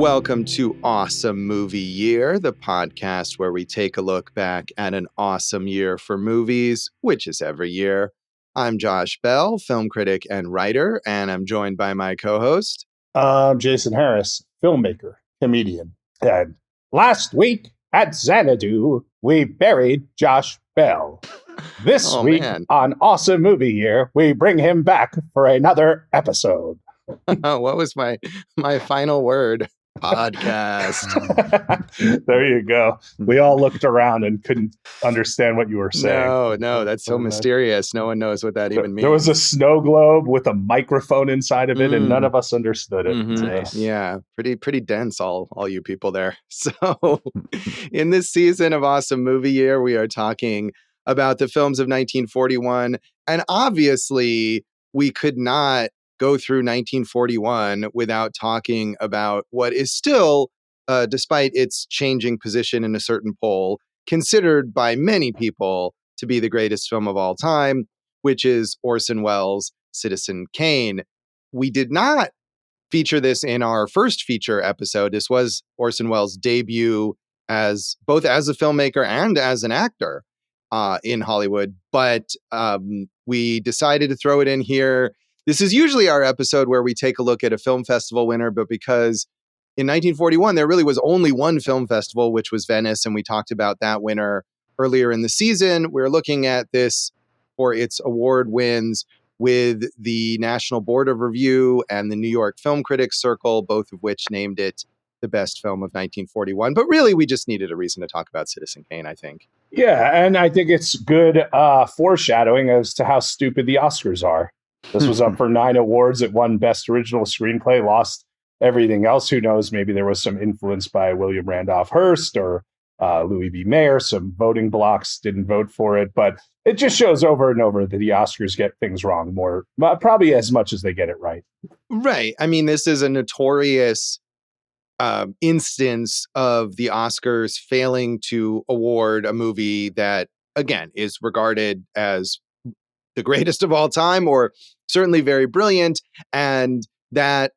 Welcome to Awesome Movie Year, the podcast where we take a look back at an awesome year for movies, which is every year. I'm Josh Bell, film critic and writer, and I'm joined by my co-host. I'm Jason Harris, filmmaker, comedian. And last week at Xanadu, we buried Josh Bell. This week on Awesome Movie Year, we bring him back for another episode. What was my final word? Podcast. There you go. We all looked around and couldn't understand what you were saying. No, that's so mysterious. No one knows what that even means. There was a snow globe with a microphone inside of it, and none of us understood it. Mm-hmm. Yeah, pretty dense, all you people there. So in this season of Awesome Movie Year, we are talking about the films of 1941. And obviously, we could not go through 1941 without talking about what is still, despite its changing position in a certain poll, considered by many people to be the greatest film of all time, which is Orson Welles' Citizen Kane. We did not feature this in our first feature episode. This was Orson Welles' debut as both as a filmmaker and as an actor in Hollywood, but we decided to throw it in here. This is usually our episode where we take a look at a film festival winner, but because in 1941, there really was only one film festival, which was Venice, and we talked about that winner earlier in the season. We're looking at this for its award wins with the National Board of Review and the New York Film Critics Circle, both of which named it the best film of 1941. But really, we just needed a reason to talk about Citizen Kane, I think. Yeah, and I think it's good foreshadowing as to how stupid the Oscars are. This was up for 9 awards. It won Best Original Screenplay, lost everything else. Who knows? Maybe there was some influence by William Randolph Hearst or Louis B. Mayer. Some voting blocks didn't vote for it. But it just shows over and over that the Oscars get things wrong more, probably as much as they get it right. Right. I mean, this is a notorious instance of the Oscars failing to award a movie that, again, is regarded as the greatest of all time, or certainly very brilliant. And that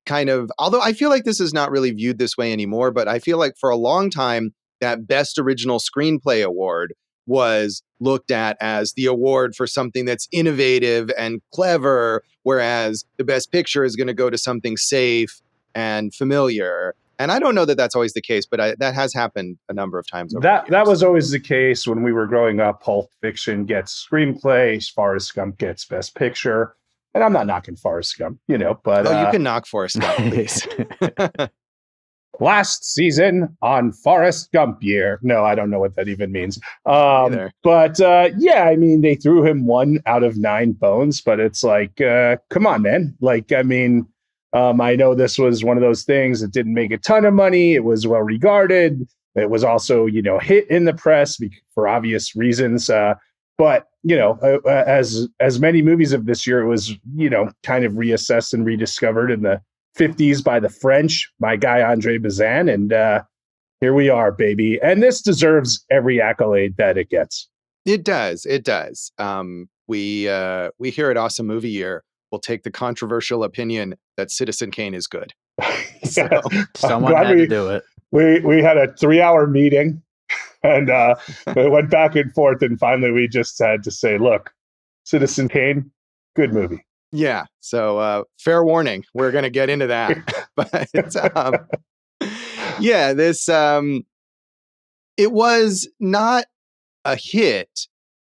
kind of, although I feel like this is not really viewed this way anymore, but I feel like for a long time, that Best Original Screenplay award was looked at as the award for something that's innovative and clever, whereas the Best Picture is going to go to something safe and familiar. And I don't know that that's always the case, but that has happened a number of times. That was always the case when we were growing up. Pulp Fiction gets screenplay, Forrest Gump gets Best Picture. And I'm not knocking Forrest Gump, but... you can knock Forrest Gump, please. Last season on Forrest Gump year. No, I don't know what that even means. But I mean, they threw him 1 out of 9 bones, but it's like, come on, man. I know this was one of those things that didn't make a ton of money. It was well regarded. It was also, hit in the press for obvious reasons. But as many movies of this year, it was, kind of reassessed and rediscovered in the 50s by the French, my guy, Andre Bazin. And here we are, baby. And this deserves every accolade that it gets. It does. It does. We here at Awesome Movie Year will take the controversial opinion that Citizen Kane is good. So, someone had to do it. We had a 3-hour meeting and it went back and forth. And finally, we just had to say, look, Citizen Kane, good movie. Yeah. So fair warning, we're going to get into that. But this it was not a hit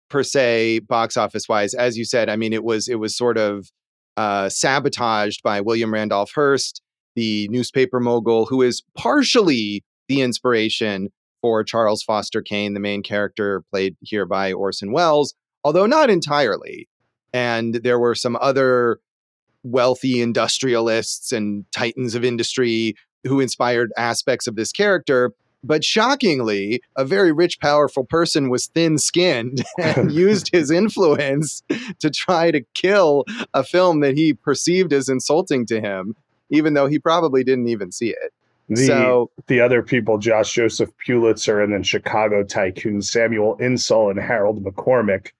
per se, box office wise. As you said, I mean, it was sort of sabotaged by William Randolph Hearst, the newspaper mogul, who is partially the inspiration for Charles Foster Kane, the main character played here by Orson Welles, although not entirely. And there were some other wealthy industrialists and titans of industry who inspired aspects of this character. But shockingly, a very rich, powerful person was thin-skinned and used his influence to try to kill a film that he perceived as insulting to him, even though he probably didn't even see it. The other people, Josh Joseph Pulitzer, and then Chicago tycoon Samuel Insull and Harold McCormick,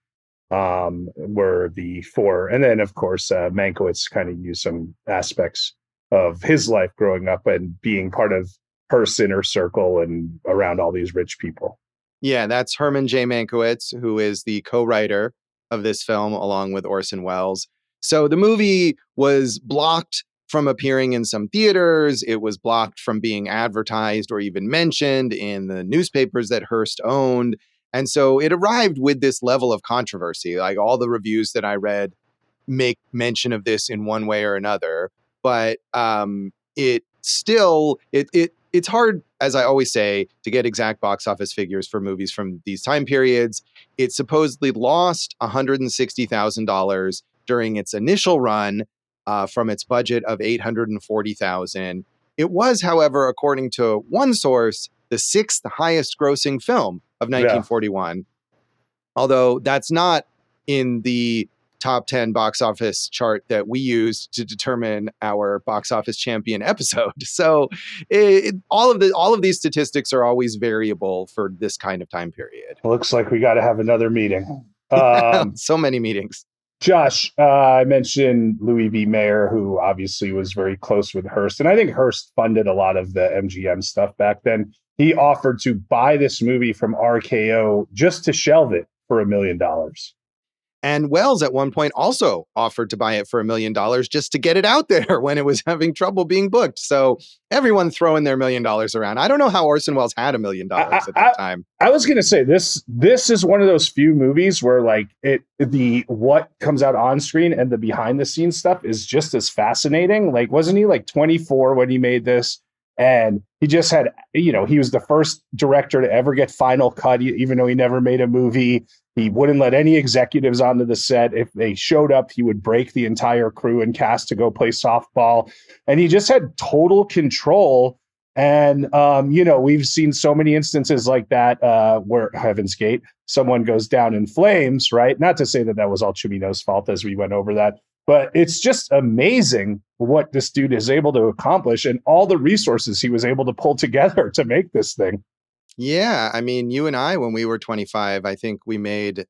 were the 4. And then, of course, Mankiewicz kind of used some aspects of his life growing up and being part of Hearst's inner circle and around all these rich people. Yeah, that's Herman J. Mankiewicz, who is the co-writer of this film along with Orson Welles. So the movie was blocked from appearing in some theaters. It was blocked from being advertised or even mentioned in the newspapers that Hearst owned. And so it arrived with this level of controversy. Like all the reviews that I read make mention of this in one way or another. But it still, it's hard, as I always say, to get exact box office figures for movies from these time periods. It supposedly lost $160,000 during its initial run from its budget of $840,000. It was, however, according to one source, the sixth highest grossing film of 1941. Although that's not in the top 10 box office chart that we use to determine our box office champion episode. So all of these statistics are always variable for this kind of time period. Looks like we got to have another meeting. So many meetings. Josh, I mentioned Louis B. Mayer, who obviously was very close with Hearst. And I think Hearst funded a lot of the MGM stuff back then. He offered to buy this movie from RKO just to shelve it for $1 million. And Welles at one point also offered to buy it for $1 million just to get it out there when it was having trouble being booked. So everyone throwing their $1 million around. I don't know how Orson Welles had $1 million at that time. I was going to say this is one of those few movies where like the what comes out on screen and the behind the scenes stuff is just as fascinating. Like, wasn't he like 24 when he made this? And he just had, he was the first director to ever get final cut, even though he never made a movie. He wouldn't let any executives onto the set. If they showed up, he would break the entire crew and cast to go play softball. And he just had total control. And, we've seen so many instances like that where, Heaven's Gate, someone goes down in flames, right? Not to say that was all Cimino's fault as we went over that. But it's just amazing what this dude is able to accomplish and all the resources he was able to pull together to make this thing. Yeah. I mean, you and I, when we were 25, I think we made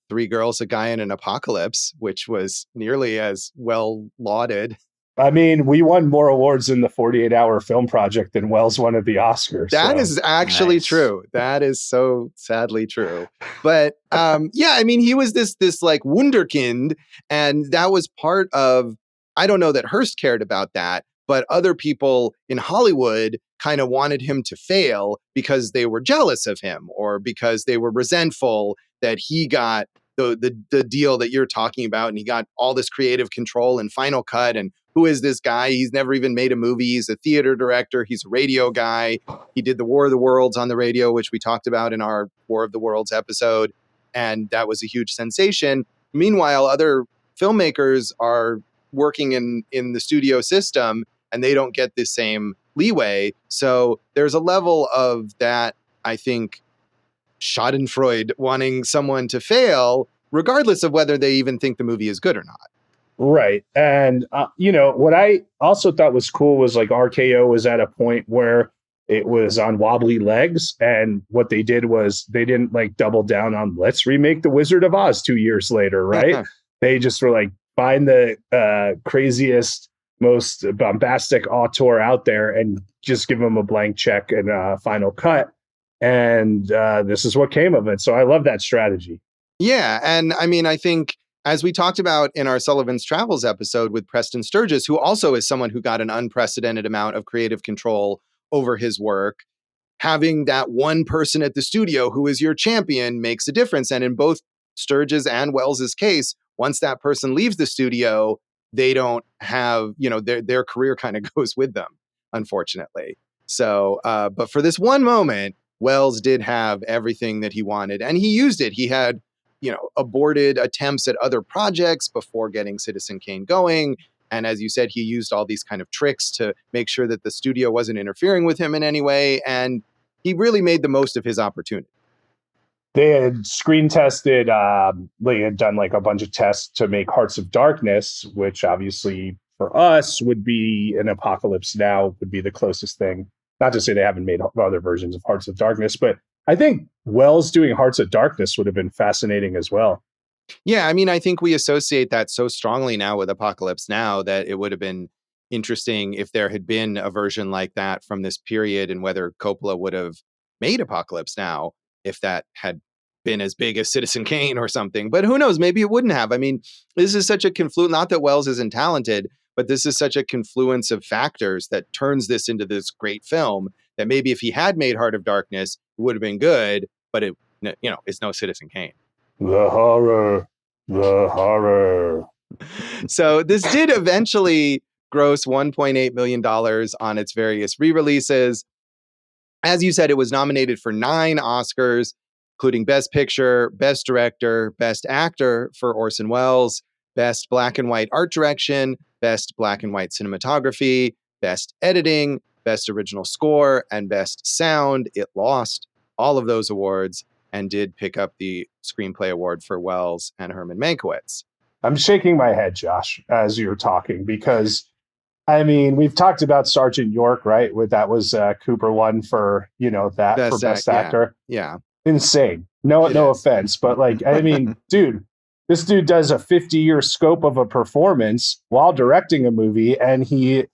Three Girls, a Guy, and an Apocalypse, which was nearly as well lauded. I mean, we won more awards in the 48-hour film project than Welles won at the Oscars. That is actually true. That is so sadly true. But I mean, he was this like wunderkind, and that was part of, I don't know that Hearst cared about that, but other people in Hollywood kind of wanted him to fail because they were jealous of him or because they were resentful that he got the deal that you're talking about and he got all this creative control and final cut. And who is this guy? He's never even made a movie. He's a theater director. He's a radio guy. He did the War of the Worlds on the radio, which we talked about in our War of the Worlds episode. And that was a huge sensation. Meanwhile, other filmmakers are working in the studio system and they don't get the same leeway. So there's a level of that, I think, Schadenfreude wanting someone to fail, regardless of whether they even think the movie is good or not. Right. And, what I also thought was cool was like RKO was at a point where it was on wobbly legs. And what they did was they didn't like double down on let's remake The Wizard of Oz 2 years later. Right. They just were like, find the craziest, most bombastic auteur out there and just give them a blank check and a final cut. And this is what came of it. So I love that strategy. Yeah. And I mean, I think as we talked about in our Sullivan's Travels episode with Preston Sturges, who also is someone who got an unprecedented amount of creative control over his work, having that one person at the studio who is your champion makes a difference. And in both Sturges and Welles's case, once that person leaves the studio, they don't have, their career kind of goes with them, unfortunately. So, but for this one moment, Welles did have everything that he wanted and he used it. He had, aborted attempts at other projects before getting Citizen Kane going. And as you said, he used all these kind of tricks to make sure that the studio wasn't interfering with him in any way. And he really made the most of his opportunity. They had screen tested, they had done like a bunch of tests to make Hearts of Darkness, which obviously for us would be an Apocalypse Now, would be the closest thing. Not to say they haven't made other versions of Hearts of Darkness, but I think Welles doing Hearts of Darkness would have been fascinating as well. Yeah, I mean, I think we associate that so strongly now with Apocalypse Now that it would have been interesting if there had been a version like that from this period, and whether Coppola would have made Apocalypse Now if that had been as big as Citizen Kane or something. But who knows? Maybe it wouldn't have. I mean, this is such a confluence, not that Welles isn't talented, but this is such a confluence of factors that turns this into this great film that maybe if he had made Heart of Darkness, it would have been good, but it, it's no Citizen Kane. The horror. The horror. So this did eventually gross $1.8 million on its various re-releases. As you said, it was nominated for 9 Oscars, including Best Picture, Best Director, Best Actor for Orson Welles, Best Black and White Art Direction, Best Black and White Cinematography, Best Editing, Best Original Score, and Best Sound. It lost all of those awards and did pick up the Screenplay Award for Welles and Herman Mankiewicz. I'm shaking my head, Josh, as you're talking, because I mean, we've talked about Sergeant York, right? That was Cooper won for, that best for Best Actor. Yeah. Insane. No offense, but like, I mean, this dude does a 50-year scope of a performance while directing a movie, and he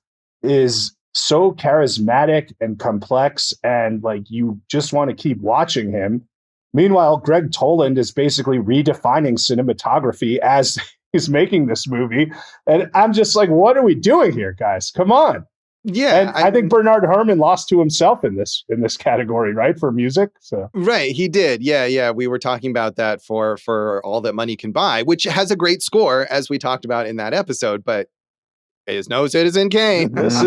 is so charismatic and complex, and like, you just want to keep watching him. Meanwhile, Greg Toland is basically redefining cinematography as he's making this movie. And I'm just like, what are we doing here, guys? Come on. Yeah. And I think Bernard Herrmann lost to himself in this category, right? For music. So right. He did. Yeah. We were talking about that for All That Money Can Buy, which has a great score, as we talked about in that episode, but it is no Citizen Kane. This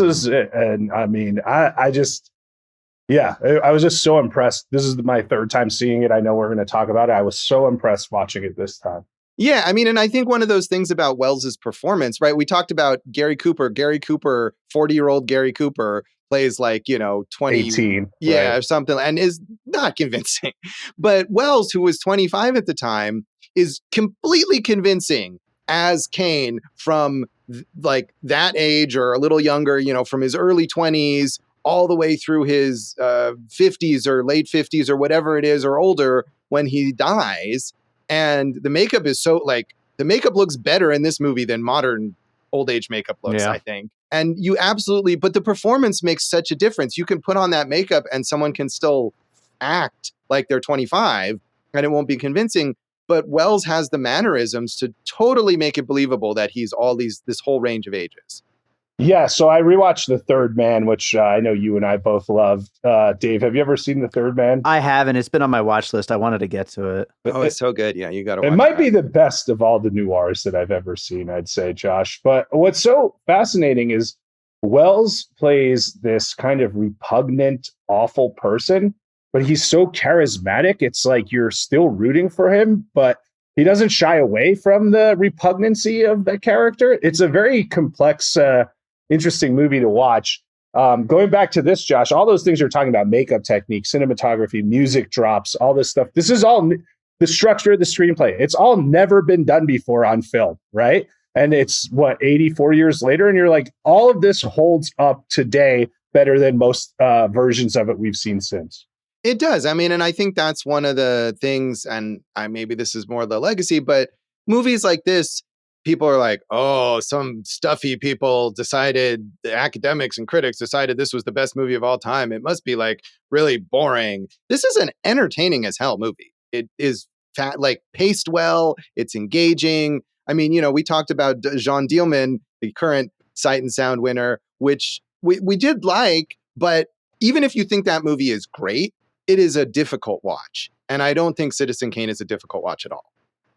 is it. And I mean, I was just so impressed. This is my 3rd time seeing it. I know we're going to talk about it. I was so impressed watching it this time. Yeah, I mean, and I think one of those things about Welles's performance, right? We talked about Gary Cooper, 40-year-old Gary Cooper plays like, 20, 18, yeah, right. or something, and is not convincing. But Welles, who was 25 at the time, is completely convincing as Kane from like that age or a little younger, from his early 20s all the way through his 50s or late 50s or whatever it is, or older when he dies. And the makeup is the makeup looks better in this movie than modern old age makeup looks, I think. And but the performance makes such a difference. You can put on that makeup and someone can still act like they're 25 and it won't be convincing. But Welles has the mannerisms to totally make it believable that he's this whole range of ages. Yeah, so I rewatched The Third Man, which I know you and I both loved. Dave, have you ever seen The Third Man? I haven't. It's been on my watch list. I wanted to get to it. Oh, it's so good. Yeah, you got to watch it. It might be the best of all the noirs that I've ever seen, I'd say, Josh. But what's so fascinating is Welles plays this kind of repugnant, awful person, but he's so charismatic. It's like you're still rooting for him, but he doesn't shy away from the repugnancy of the character. It's a very complex interesting movie to watch. Going back to this, Josh, all those things you're talking about, makeup technique, cinematography, music drops, all this stuff. This is all the structure of the screenplay. It's all never been done before on film, right? And it's 84 years later. And you're like, all of this holds up today better than most versions of it we've seen since. It does. I mean, and I think that's one of the things, and maybe this is more the legacy, but movies like this, people are like, oh, some stuffy people decided, the academics and critics decided this was the best movie of all time. It must be like really boring. This is an entertaining as hell movie. It is paced well. It's engaging. I mean, we talked about Jean Dielman, the current Sight and Sound winner, which we did like, but even if you think that movie is great, it is a difficult watch. And I don't think Citizen Kane is a difficult watch at all.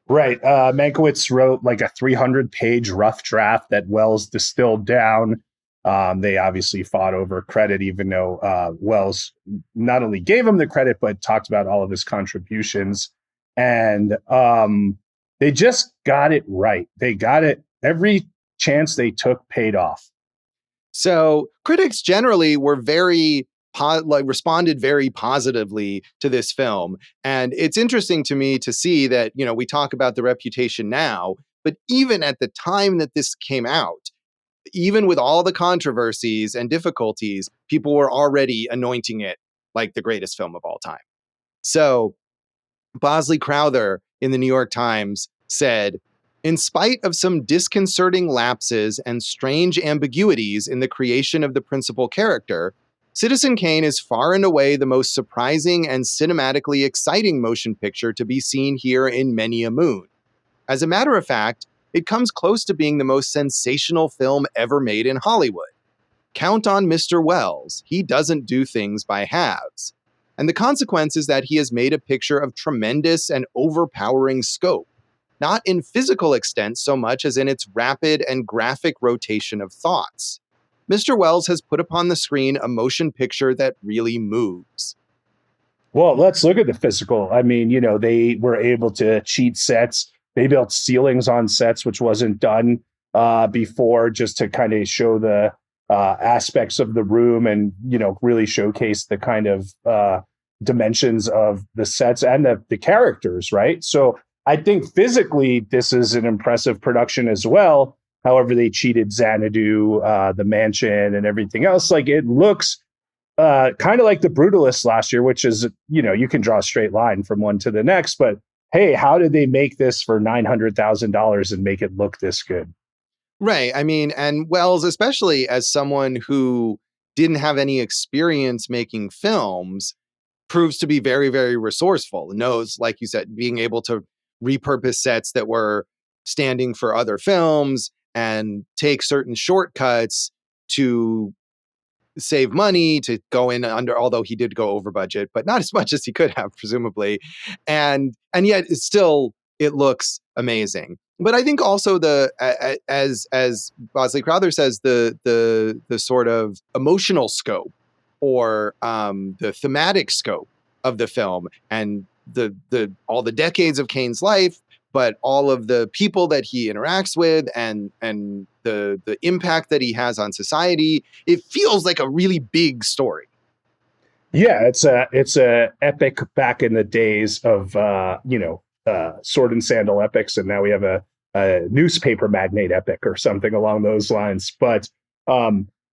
Right. Mankiewicz wrote like a 300-page rough draft that Welles distilled down. They obviously fought over credit, even though Welles not only gave him the credit, but talked about all of his contributions. And they just got it right. They got it. Every chance they took paid off. So critics generally were responded very positively to this film. And it's interesting to me to see that, we talk about the reputation now, but even at the time that this came out, even with all the controversies and difficulties, people were already anointing it like the greatest film of all time. So Bosley Crowther in the New York Times said, In spite of some disconcerting lapses and strange ambiguities in the creation of the principal character, Citizen Kane is far and away the most surprising and cinematically exciting motion picture to be seen here in many a moon. As a matter of fact, it comes close to being the most sensational film ever made in Hollywood. Count on Mr. Welles. He doesn't do things by halves. And the consequence is that he has made a picture of tremendous and overpowering scope, not in physical extent so much as in its rapid and graphic rotation of thoughts. Mr. Welles has put upon the screen a motion picture that really moves. Well, let's look at the physical. I mean, they were able to cheat sets. They built ceilings on sets, which wasn't done before, just to kind of show the aspects of the room and, really showcase the kind of dimensions of the sets and the characters, right? So I think physically this is an impressive production as well. However, they cheated Xanadu, the mansion, and everything else. Like, it looks kind of like The Brutalist last year, which is, you can draw a straight line from one to the next. But hey, how did they make this for $900,000 and make it look this good? Right. I mean, and Welles, especially as someone who didn't have any experience making films, proves to be very, very resourceful. Knows, like you said, being able to repurpose sets that were standing for other films and take certain shortcuts to save money, to go in under, although he did go over budget, but not as much as he could have, presumably. And yet it's still, it looks amazing. But I think also as Bosley Crowther says, the sort of emotional scope or the thematic scope of the film and the all the decades of Kane's life, but all of the people that he interacts with and the impact that he has on society, it feels like a really big story. Yeah, it's a epic back in the days of sword and sandal epics, and now we have a newspaper magnate epic or something along those lines. But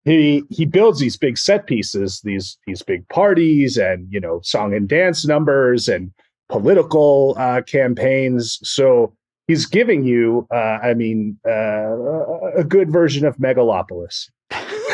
he builds these big set pieces, these big parties, and song and dance numbers and political campaigns. So he's giving you, a good version of Megalopolis.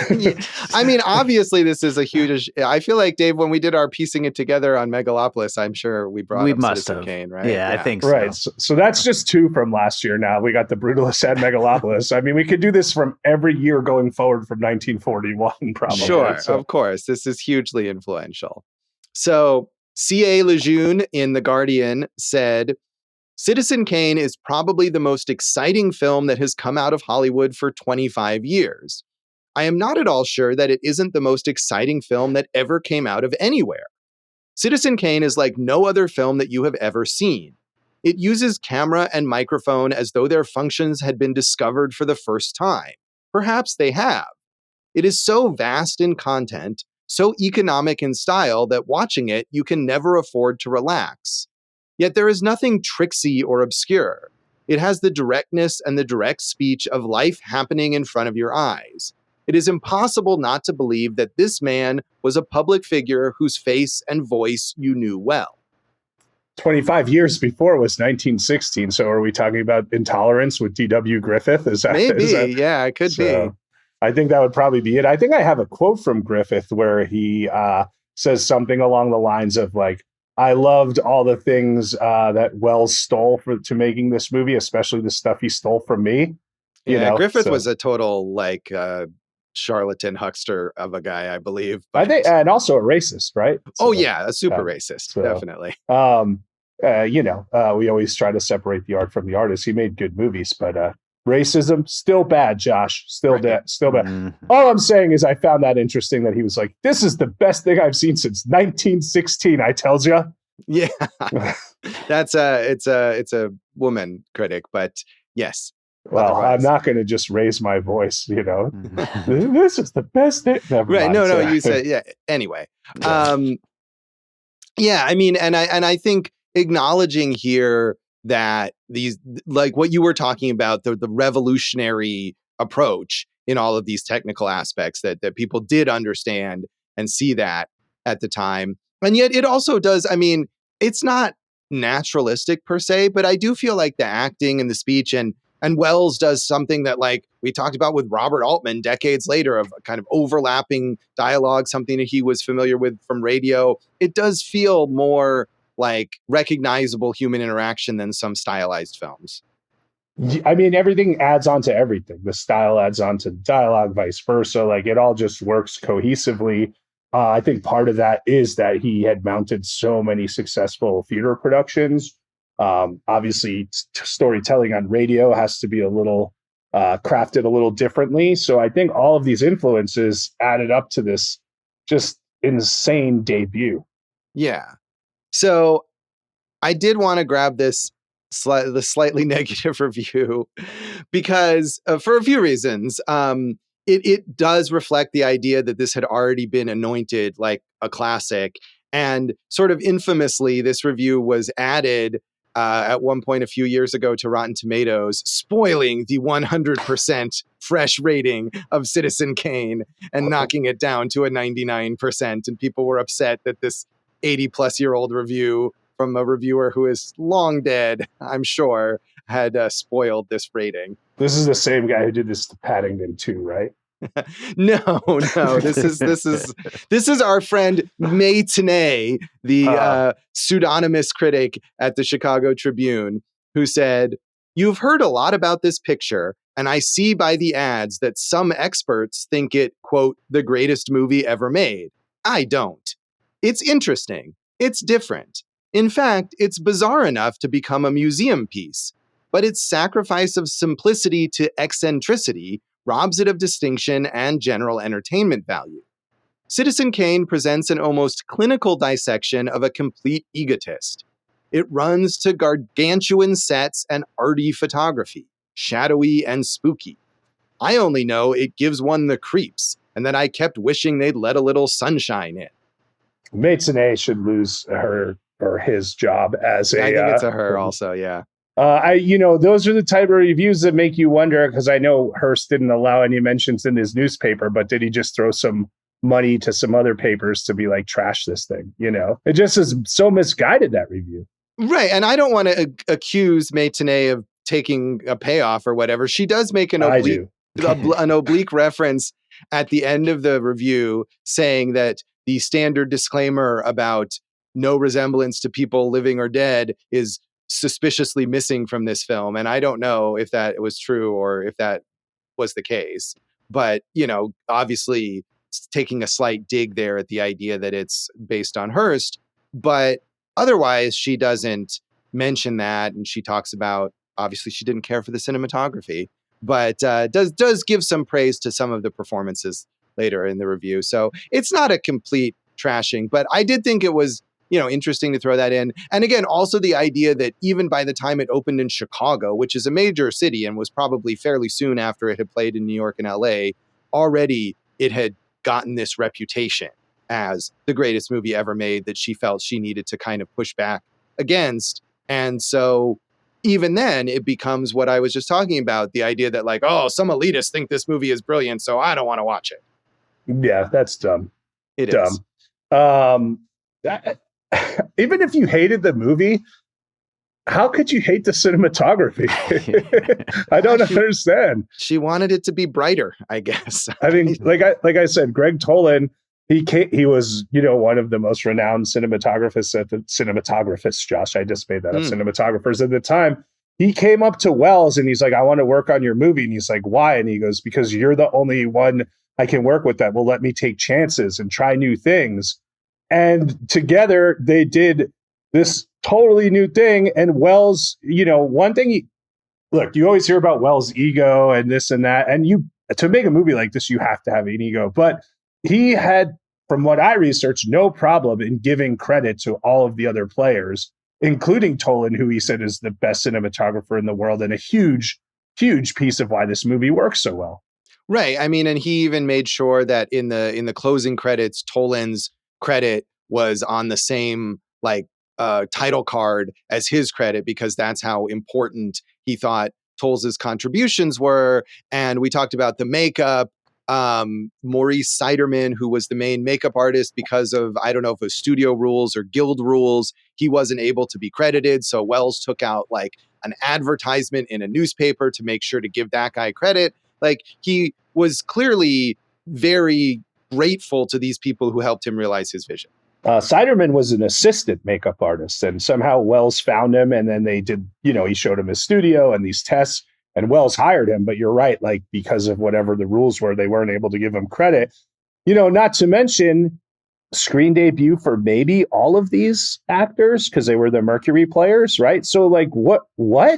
Yeah. I mean, obviously, this is a huge. I feel like, Dave, when we did our piecing it together on Megalopolis, I'm sure we brought up Citizen Kane, right? Yeah, I think so. Right. So that's just two from last year. Now we got The Brutalist and Megalopolis. I mean, we could do this from every year going forward from 1941, probably. Sure, of course. This is hugely influential. So C.A. Lejeune in The Guardian said, Citizen Kane is probably the most exciting film that has come out of Hollywood for 25 years. I am not at all sure that it isn't the most exciting film that ever came out of anywhere. Citizen Kane is like no other film that you have ever seen. It uses camera and microphone as though their functions had been discovered for the first time. Perhaps they have. It is so vast in content, so economic in style that watching it, you can never afford to relax. Yet there is nothing tricksy or obscure. It has the directness and the direct speech of life happening in front of your eyes. It is impossible not to believe that this man was a public figure whose face and voice you knew well. 25 years before was 1916. So are we talking about Intolerance with D.W. Griffith? Maybe, yeah, it could be. I think that would probably be it. I think I have a quote from Griffith where he says something along the lines of like, I loved all the things that Welles stole to making this movie, especially the stuff he stole from me. Griffith was a total charlatan huckster of a guy, I believe. I think, and also a racist, right? So, a super racist, definitely. We always try to separate the art from the artist. He made good movies, but racism still bad, Josh. Still bad. Mm-hmm. All I'm saying is I found that interesting that he was like, "This is the best thing I've seen since 1916." I tells you. Yeah, it's a woman critic, but yes. Well, I'm not going to just raise my voice, This is the best thing. Never right. mind. No, you said, yeah. Anyway. I mean, and I think acknowledging here that these, like what you were talking about, the revolutionary approach in all of these technical aspects that people did understand and see that at the time. And yet it also does, I mean, it's not naturalistic per se, but I do feel like the acting and the speech and And Welles does something that, like, we talked about with Robert Altman decades later, of kind of overlapping dialogue, something that he was familiar with from radio. It does feel more like recognizable human interaction than some stylized films. I mean, everything adds on to everything. The style adds on to the dialogue, vice versa. Like, it all just works cohesively. I think part of that is that he had mounted so many successful theater productions. Obviously, storytelling on radio has to be a little crafted a little differently. So I think all of these influences added up to this just insane debut. Yeah. So I did want to grab this the slightly negative review because for a few reasons. It does reflect the idea that this had already been anointed like a classic. And sort of infamously, this review was added at one point a few years ago to Rotten Tomatoes, spoiling the 100% fresh rating of Citizen Kane and knocking it down to a 99%. And people were upset that this 80-plus-year-old review from a reviewer who is long dead, I'm sure, had spoiled this rating. This is the same guy who did this to Paddington 2, right? No. This is our friend May Tenay, the pseudonymous critic at the Chicago Tribune, who said, "You've heard a lot about this picture, and I see by the ads that some experts think it, quote, the greatest movie ever made. I don't. It's interesting. It's different. In fact, it's bizarre enough to become a museum piece. But its sacrifice of simplicity to eccentricity robs it of distinction and general entertainment value. Citizen Kane presents an almost clinical dissection of a complete egotist. It runs to gargantuan sets and arty photography, shadowy and spooky. I only know it gives one the creeps, and that I kept wishing they'd let a little sunshine in." Maitane should lose her or his job as a. I think it's a her also, yeah. Those are the type of reviews that make you wonder, because I know Hearst didn't allow any mentions in his newspaper, but did he just throw some money to some other papers to be like, trash this thing? It just is so misguided, that review. Right. And I don't want to accuse Maitane of taking a payoff or whatever. She does make an oblique reference at the end of the review saying that the standard disclaimer about no resemblance to people living or dead is suspiciously missing from this film. And I don't know if that was true or if that was the case. But, obviously taking a slight dig there at the idea that it's based on Hearst. But otherwise, she doesn't mention that. And she talks about, obviously, she didn't care for the cinematography, but does give some praise to some of the performances later in the review. So it's not a complete trashing, but I did think it was interesting to throw that in. And again, also the idea that even by the time it opened in Chicago, which is a major city and was probably fairly soon after it had played in New York and LA, already it had gotten this reputation as the greatest movie ever made that she felt she needed to kind of push back against. And so even then it becomes what I was just talking about, the idea that like, oh, some elitists think this movie is brilliant, so I don't want to watch it. Yeah, that's dumb. It is. Even if you hated the movie, how could you hate the cinematography? I don't understand. She wanted it to be brighter, I guess. I mean, like I said, Greg Toland, he was, one of the most renowned cinematographers, Josh, I just made that up, cinematographers at the time. He came up to Welles and he's like, I want to work on your movie. And he's like, why? And he goes, because you're the only one I can work with that will let me take chances and try new things. And together they did this totally new thing. And Welles, one thing, look, you always hear about Welles' ego and this and that. And to make a movie like this, you have to have an ego. But he had, from what I researched, no problem in giving credit to all of the other players, including Toland, who he said is the best cinematographer in the world and a huge, huge piece of why this movie works so well. Right. I mean, and he even made sure that in the closing credits, Toland's credit was on the same title card as his credit, because that's how important he thought Tolles' contributions were. And we talked about the makeup. Maurice Siderman, who was the main makeup artist, because of, I don't know if it was studio rules or guild rules, he wasn't able to be credited. So Welles took out like an advertisement in a newspaper to make sure to give that guy credit. Like, he was clearly very grateful to these people who helped him realize his vision. Siderman was an assistant makeup artist, and somehow Welles found him, and then they did, he showed him his studio and these tests, and Welles hired him. But you're right, like, because of whatever the rules were, they weren't able to give him credit. Not to mention screen debut for maybe all of these actors because they were the Mercury players, right? So like, what?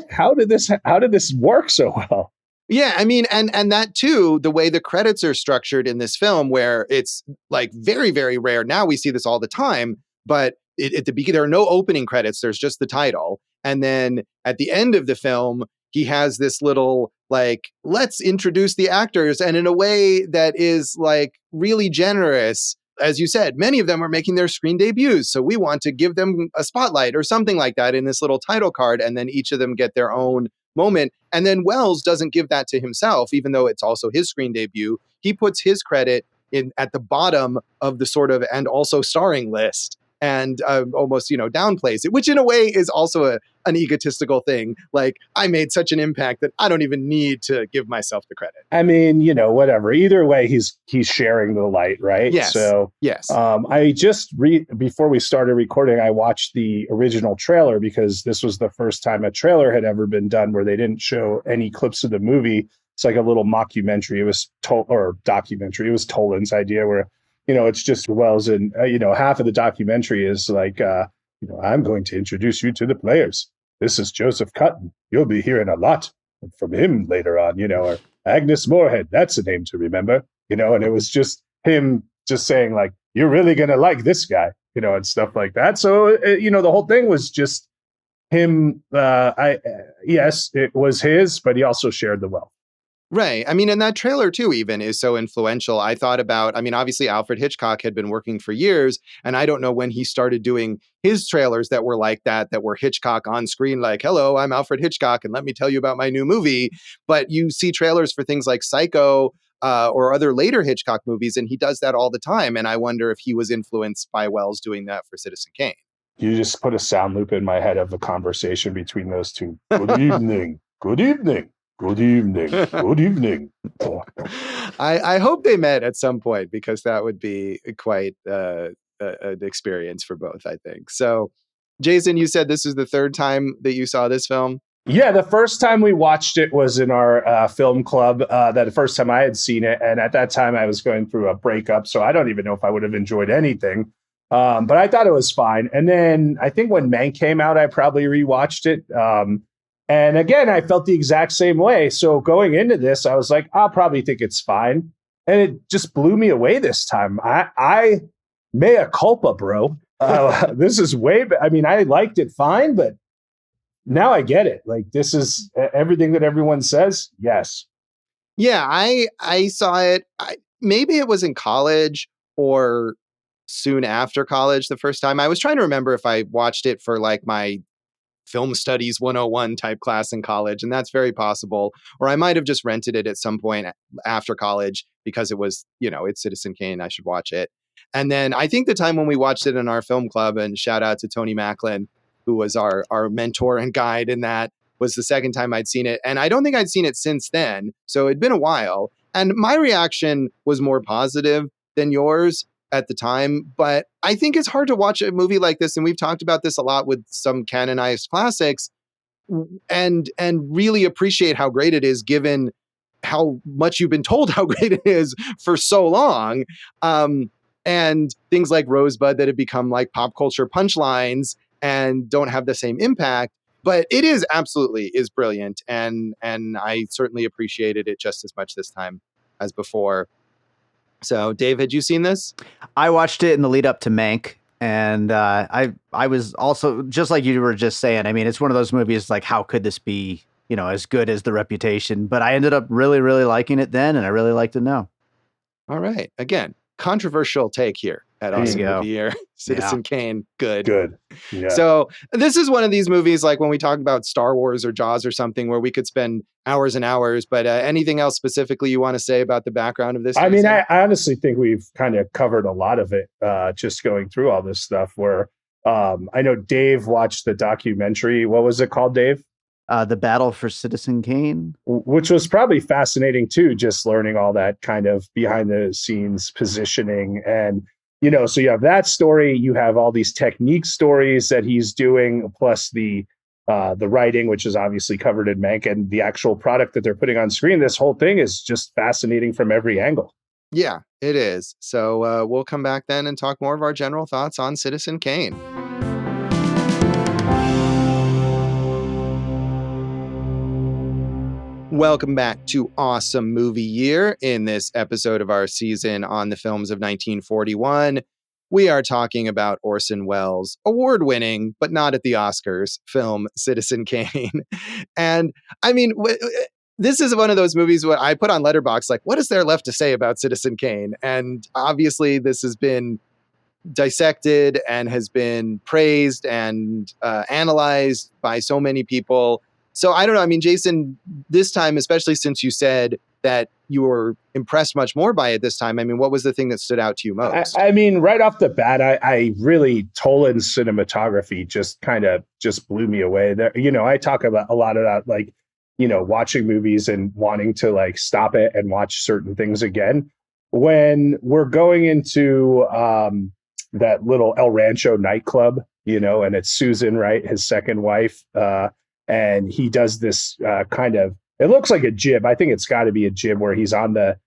How did this work so well? Yeah, I mean, and that too, the way the credits are structured in this film, where it's like very, very rare. Now we see this all the time, but at the beginning, there are no opening credits. There's just the title. And then at the end of the film, he has this little, like, let's introduce the actors. And in a way that is like really generous. As you said, many of them are making their screen debuts. So we want to give them a spotlight or something like that in this little title card. And then each of them get their own moment. And then Welles doesn't give that to himself, even though it's also his screen debut. He puts his credit in at the bottom of the sort of and also starring list, and almost, downplays it, which in a way is also an egotistical thing. Like, I made such an impact that I don't even need to give myself the credit. I mean, whatever. Either way, he's sharing the light, right? Yes. So yes. I just before we started recording, I watched the original trailer because this was the first time a trailer had ever been done where they didn't show any clips of the movie. It's like a little mockumentary. It was documentary. It was Toland's idea where, it's just Welles, and half of the documentary is like, I'm going to introduce you to the players. This is Joseph Cotten. You'll be hearing a lot from him later on, or Agnes Moorehead. That's a name to remember, and it was just him just saying like, you're really going to like this guy, and stuff like that. So, the whole thing was just him. Yes, it was his, but he also shared the wealth. Right. I mean, and that trailer too, even, is so influential. I thought about, obviously Alfred Hitchcock had been working for years, and I don't know when he started doing his trailers that were like that were Hitchcock on screen, like, hello, I'm Alfred Hitchcock, and let me tell you about my new movie. But you see trailers for things like Psycho or other later Hitchcock movies, and he does that all the time. And I wonder if he was influenced by Welles doing that for Citizen Kane. You just put a sound loop in my head of a conversation between those two. Good evening. Good evening. Good evening. Good evening. I hope they met at some point, because that would be quite an experience for both, I think. So, Jason, you said this is the third time that you saw this film? Yeah, the first time we watched it was in our film club. That the first time I had seen it. And at that time I was going through a breakup. So I don't even know if I would have enjoyed anything. But I thought it was fine. And then I think when Mank came out, I probably rewatched it. And again, I felt the exact same way. So going into this, I was like, I'll probably think it's fine. And it just blew me away this time. I mea culpa, bro. This is I liked it fine, but now I get it. Like, this is everything that everyone says. Yes. Yeah, I saw it. Maybe it was in college or soon after college the first time. I was trying to remember if I watched it for like my film studies 101 type class in college, and that's very possible. Or I might have just rented it at some point after college because it was, it's Citizen Kane, I should watch it. And then I think the time when we watched it in our film club, and shout out to Tony Macklin, who was our mentor and guide in that, was the second time I'd seen it. And I don't think I'd seen it since then. So it'd been a while. And my reaction was more positive than yours at the time. But I think it's hard to watch a movie like this, and we've talked about this a lot with some canonized classics, and really appreciate how great it is, given how much you've been told how great it is for so long. And things like Rosebud that have become like pop culture punchlines and don't have the same impact. But it is brilliant, and I certainly appreciated it just as much this time as before. So, Dave, had you seen this? I watched it in the lead up to Mank, and I was also, just like you were just saying, it's one of those movies like, how could this be, as good as The Reputation? But I ended up really, really liking it then, and I really liked it now. All right. Again, controversial take here at Awesome Movie Year. Citizen Kane, good. Yeah. So this is one of these movies, like when we talk about Star Wars or Jaws or something, where we could spend hours and hours. But anything else specifically you want to say about the background of this? I honestly think we've kind of covered a lot of it, just going through all this stuff. Where I know Dave watched the documentary. What was it called, Dave? The Battle for Citizen Kane. Which was probably fascinating too, just learning all that kind of behind the scenes positioning. And, so you have that story, you have all these technique stories that he's doing, plus the writing, which is obviously covered in Mank, and the actual product that they're putting on screen. This whole thing is just fascinating from every angle. Yeah, it is. So we'll come back then and talk more of our general thoughts on Citizen Kane. Welcome back to Awesome Movie Year. In this episode of our season on the films of 1941, we are talking about Orson Welles' award-winning, but not at the Oscars, film Citizen Kane. And I mean, this is one of those movies where I put on Letterboxd, like, what is there left to say about Citizen Kane? And obviously this has been dissected and has been praised and analyzed by so many people. So I don't know. I mean, Jason, this time, especially since you said that you were impressed much more by it this time, I mean, what was the thing that stood out to you most? I mean, right off the bat, I really, Toland's cinematography just blew me away. There, I talk about a lot of that, like, watching movies and wanting to like stop it and watch certain things again. When we're going into that little El Rancho nightclub, and it's Susan, right, his second wife, and he does this it looks like a jib. I think it's got to be a jib where he's on the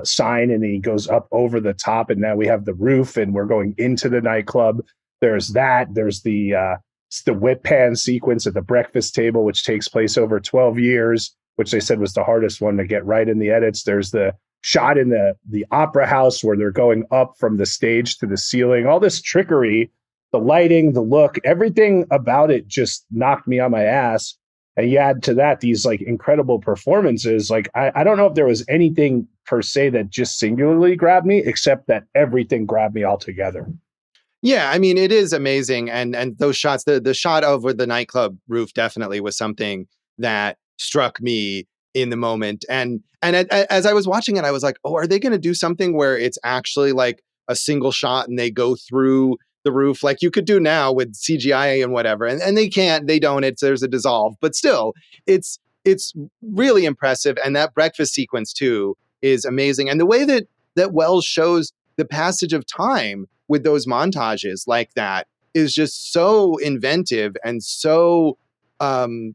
sign and he goes up over the top, and now we have the roof and we're going into the nightclub. There's that. There's the whip pan sequence at the breakfast table, which takes place over 12 years, which they said was the hardest one to get right in the edits. There's the shot in the opera house where they're going up from the stage to the ceiling. All this trickery, the lighting, the look, everything about it just knocked me on my ass. And you add to that these like incredible performances. Like I don't know if there was anything per se that just singularly grabbed me, except that everything grabbed me all together. Yeah, I mean, it is amazing. And those shots, the shot over the nightclub roof definitely was something that struck me in the moment. And as I was watching it, I was like, oh, are they going to do something where it's actually like a single shot and they go through the roof like you could do now with CGI and whatever? And they can't, they don't, there's a dissolve, but still it's really impressive. And that breakfast sequence too is amazing. And the way that Welles shows the passage of time with those montages like that is just so inventive and so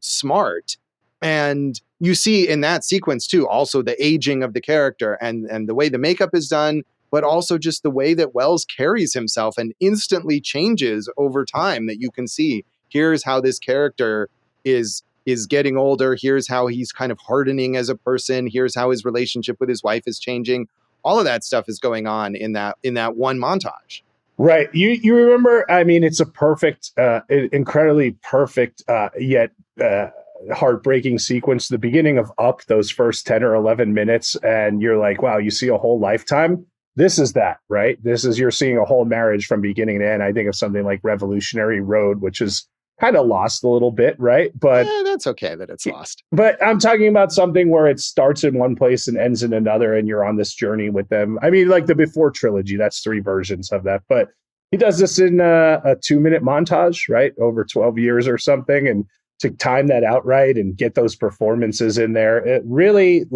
smart. And you see in that sequence too, also the aging of the character and the way the makeup is done, but also just the way that Welles carries himself and instantly changes over time, that you can see, here's how this character is getting older. Here's how he's kind of hardening as a person. Here's how his relationship with his wife is changing. All of that stuff is going on in that one montage. Right. You remember, I mean, it's a perfect, incredibly perfect, yet heartbreaking sequence. The beginning of Up, those first 10 or 11 minutes, and you're like, wow, you see a whole lifetime. This is that, right? You're seeing a whole marriage from beginning to end. I think of something like Revolutionary Road, which is kind of lost a little bit, right? But that's okay that it's lost. But I'm talking about something where it starts in one place and ends in another, and you're on this journey with them. I mean, like the Before trilogy, that's 3 versions of that. But he does this in a 2-minute montage, right? Over 12 years or something. And to time that out right and get those performances in there, it really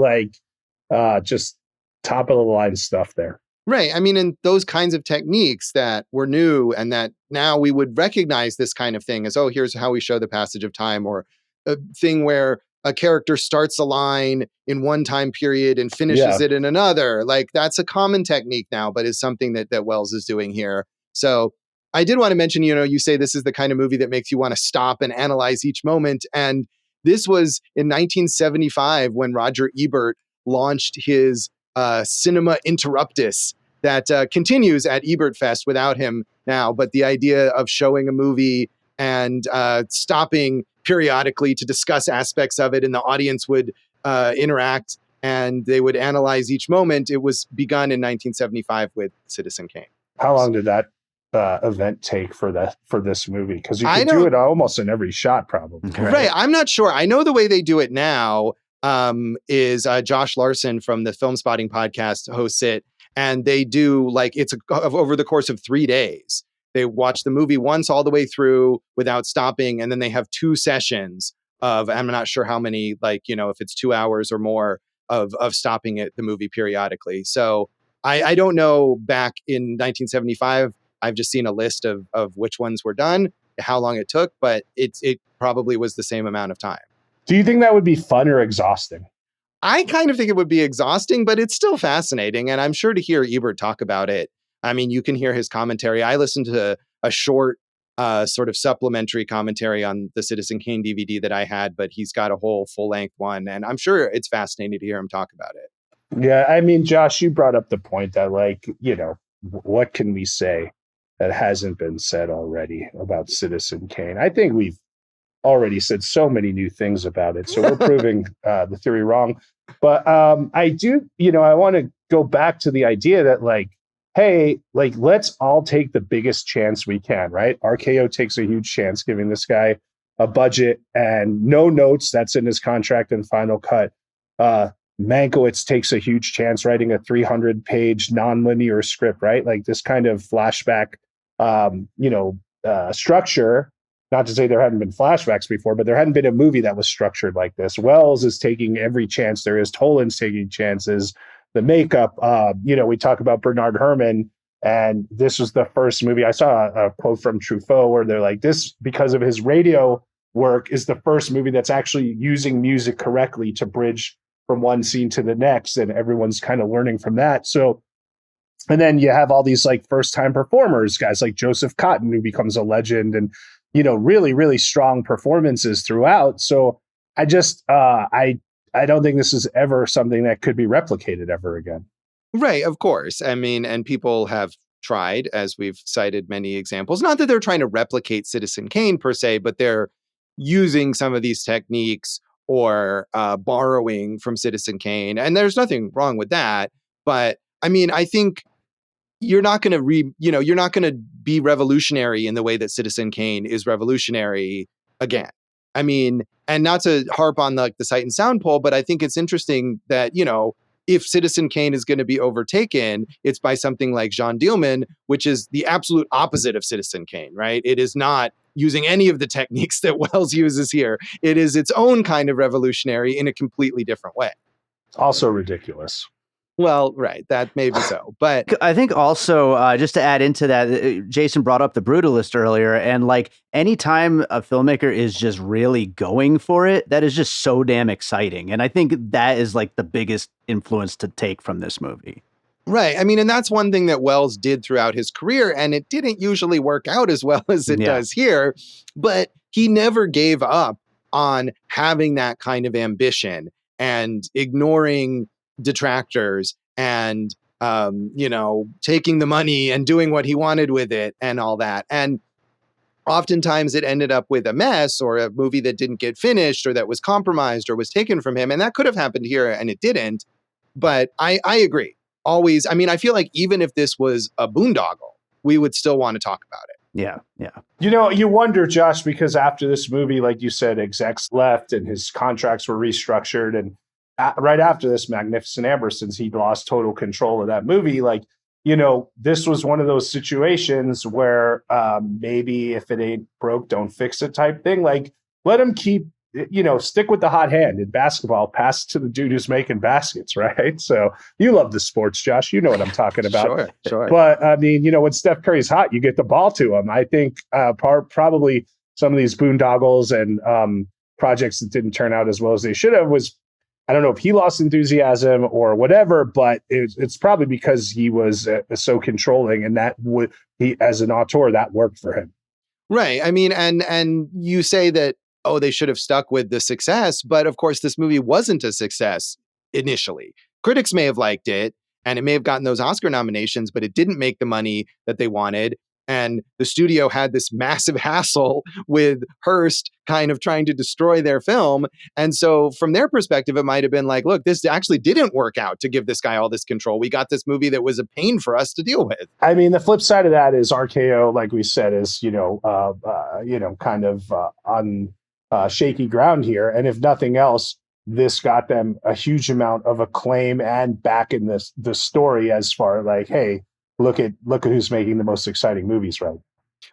just top of the line stuff there. Right. I mean, and those kinds of techniques that were new and that now we would recognize this kind of thing as, oh, here's how we show the passage of time, or a thing where a character starts a line in one time period and finishes it in another. Like that's a common technique now, but is something that Welles is doing here. So I did want to mention, you say this is the kind of movie that makes you want to stop and analyze each moment. And this was in 1975 when Roger Ebert launched his Cinema Interruptus that continues at Ebert Fest without him now. But the idea of showing a movie and stopping periodically to discuss aspects of it, and the audience would interact and they would analyze each moment. It was begun in 1975 with Citizen Kane. How long did that event take for this movie? Because you can do it almost in every shot, probably. Right. I'm not sure. I know the way they do it now is Josh Larson from the Film Spotting podcast hosts it, and they do it's over the course of 3 days. They watch the movie once all the way through without stopping, and then they have 2 sessions I'm not sure how many, like, if it's 2 hours or more of stopping the movie periodically. So I don't know back in 1975. I've just seen a list of which ones were done, how long it took, but it probably was the same amount of time. Do you think that would be fun or exhausting? I kind of think it would be exhausting, but it's still fascinating. And I'm sure to hear Ebert talk about it. I mean, you can hear his commentary. I listened to a short sort of supplementary commentary on the Citizen Kane DVD that I had, but he's got a whole full-length one. And I'm sure it's fascinating to hear him talk about it. Yeah, I mean, Josh, you brought up the point that, like, what can we say that hasn't been said already about Citizen Kane? I think we've already said so many new things about it, so we're proving the theory wrong. But I do, I want to go back to the idea that, like, hey, like, let's all take the biggest chance we can, right? RKO takes a huge chance giving this guy a budget and no notes. That's in his contract and final cut. Mankiewicz takes a huge chance writing a 300-page nonlinear script, right? Like this kind of flashback, structure. Not to say there hadn't been flashbacks before, but there hadn't been a movie that was structured like this. Wells is taking every chance there is. Toland's taking chances. The makeup, we talk about Bernard Herrmann, and this was the first movie. I saw a quote from Truffaut where they're like, this, because of his radio work, is the first movie that's actually using music correctly to bridge from one scene to the next, and everyone's kind of learning from that. So, and then you have all these like first-time performers, guys like Joseph Cotten, who becomes a legend, and really, really strong performances throughout. So I just, I don't think this is ever something that could be replicated ever again. Right, of course. I mean, and people have tried, as we've cited many examples. Not that they're trying to replicate Citizen Kane per se, but they're using some of these techniques or borrowing from Citizen Kane. And there's nothing wrong with that. But I mean, I think you're not going to you're not going to be revolutionary in the way that Citizen Kane is revolutionary again. I mean, and not to harp on the Sight and Sound poll, but I think it's interesting that, if Citizen Kane is going to be overtaken, it's by something like Jean Dielman, which is the absolute opposite of Citizen Kane, right? It is not using any of the techniques that Welles uses here. It is its own kind of revolutionary in a completely different way. Also ridiculous. Well, right. That may be so. But I think also, just to add into that, Jason brought up The Brutalist earlier. And like anytime a filmmaker is just really going for it, that is just so damn exciting. And I think that is like the biggest influence to take from this movie. Right. I mean, and that's one thing that Welles did throughout his career. And it didn't usually work out as well as it does here. But he never gave up on having that kind of ambition and ignoring detractors and taking the money and doing what he wanted with it and all that. And oftentimes it ended up with a mess or a movie that didn't get finished or that was compromised or was taken from him. And that could have happened here and it didn't. But I agree. Always. I mean, I feel like even if this was a boondoggle, we would still want to talk about it. Yeah. You wonder, Josh, because after this movie, like you said, execs left and his contracts were restructured, and right after this, Magnificent Amber, since he lost total control of that movie, like, this was one of those situations where maybe if it ain't broke, don't fix it type thing. Like, let him keep, stick with the hot hand in basketball, pass it to the dude who's making baskets, right? So you love the sports, Josh. You know what I'm talking about. Sure. But I mean, when Steph Curry's hot, you get the ball to him. I think probably some of these boondoggles and projects that didn't turn out as well as they should have was, I don't know if he lost enthusiasm or whatever, but it's probably because he was so controlling, and that he as an auteur, that worked for him. Right. I mean, and you say that, they should have stuck with the success, but of course this movie wasn't a success initially. Critics may have liked it and it may have gotten those Oscar nominations, but it didn't make the money that they wanted. And the studio had this massive hassle with Hearst kind of trying to destroy their film. And so from their perspective, it might have been like, look, this actually didn't work out to give this guy all this control. We got this movie that was a pain for us to deal with. I mean, the flip side of that is RKO, like we said, is, kind of on shaky ground here. And if nothing else, this got them a huge amount of acclaim and back in the story as far like, hey, look at who's making the most exciting movies, right?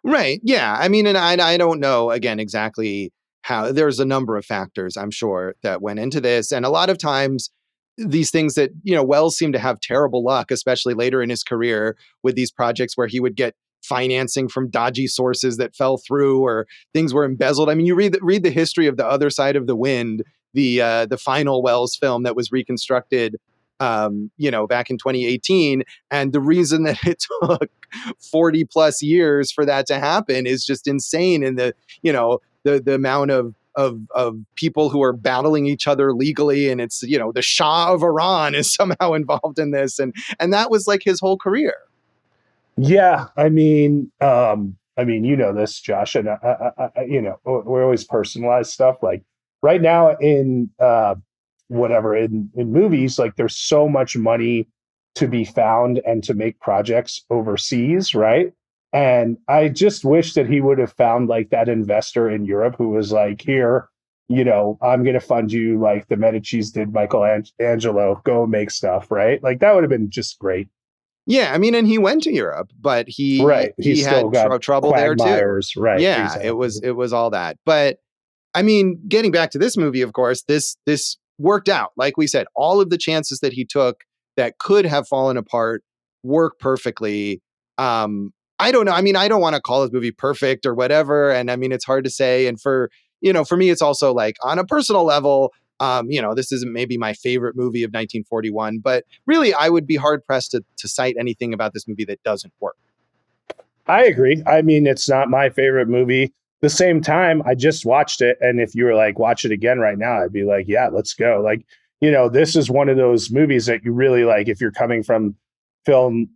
Right. Yeah. I mean, and I don't know, again, exactly how there's a number of factors, I'm sure, that went into this. And a lot of times these things that, Wells seemed to have terrible luck, especially later in his career with these projects where he would get financing from dodgy sources that fell through or things were embezzled. I mean, you read the history of The Other Side of the Wind, the final Wells film that was reconstructed back in 2018. And the reason that it took 40 plus years for that to happen is just insane. And the amount of people who are battling each other legally, and it's the Shah of Iran is somehow involved in this, and that was like his whole career. Yeah, I mean, this, Josh, and we always personalize stuff. Like right now in in movies, like there's so much money to be found and to make projects overseas, right? And I just wish that he would have found like that investor in Europe who was like, here, I'm going to fund you like the Medici's did Michelangelo, go make stuff, right? Like that would have been just great. Yeah, I mean, and he went to Europe, but he still had got trouble there too. Right. Yeah, exactly. it was all that. But I mean, getting back to this movie, of course, this worked out. Like we said, all of the chances that he took that could have fallen apart work perfectly. I don't know. I mean, I don't want to call this movie perfect or whatever. And I mean, it's hard to say. And for me, it's also like on a personal level, this isn't maybe my favorite movie of 1941, but really I would be hard pressed to cite anything about this movie that doesn't work. I agree. I mean, it's not my favorite movie. The same time, I just watched it. And if you were like, watch it again right now, I'd be like, yeah, let's go. Like, this is one of those movies that you really like if you're coming from film.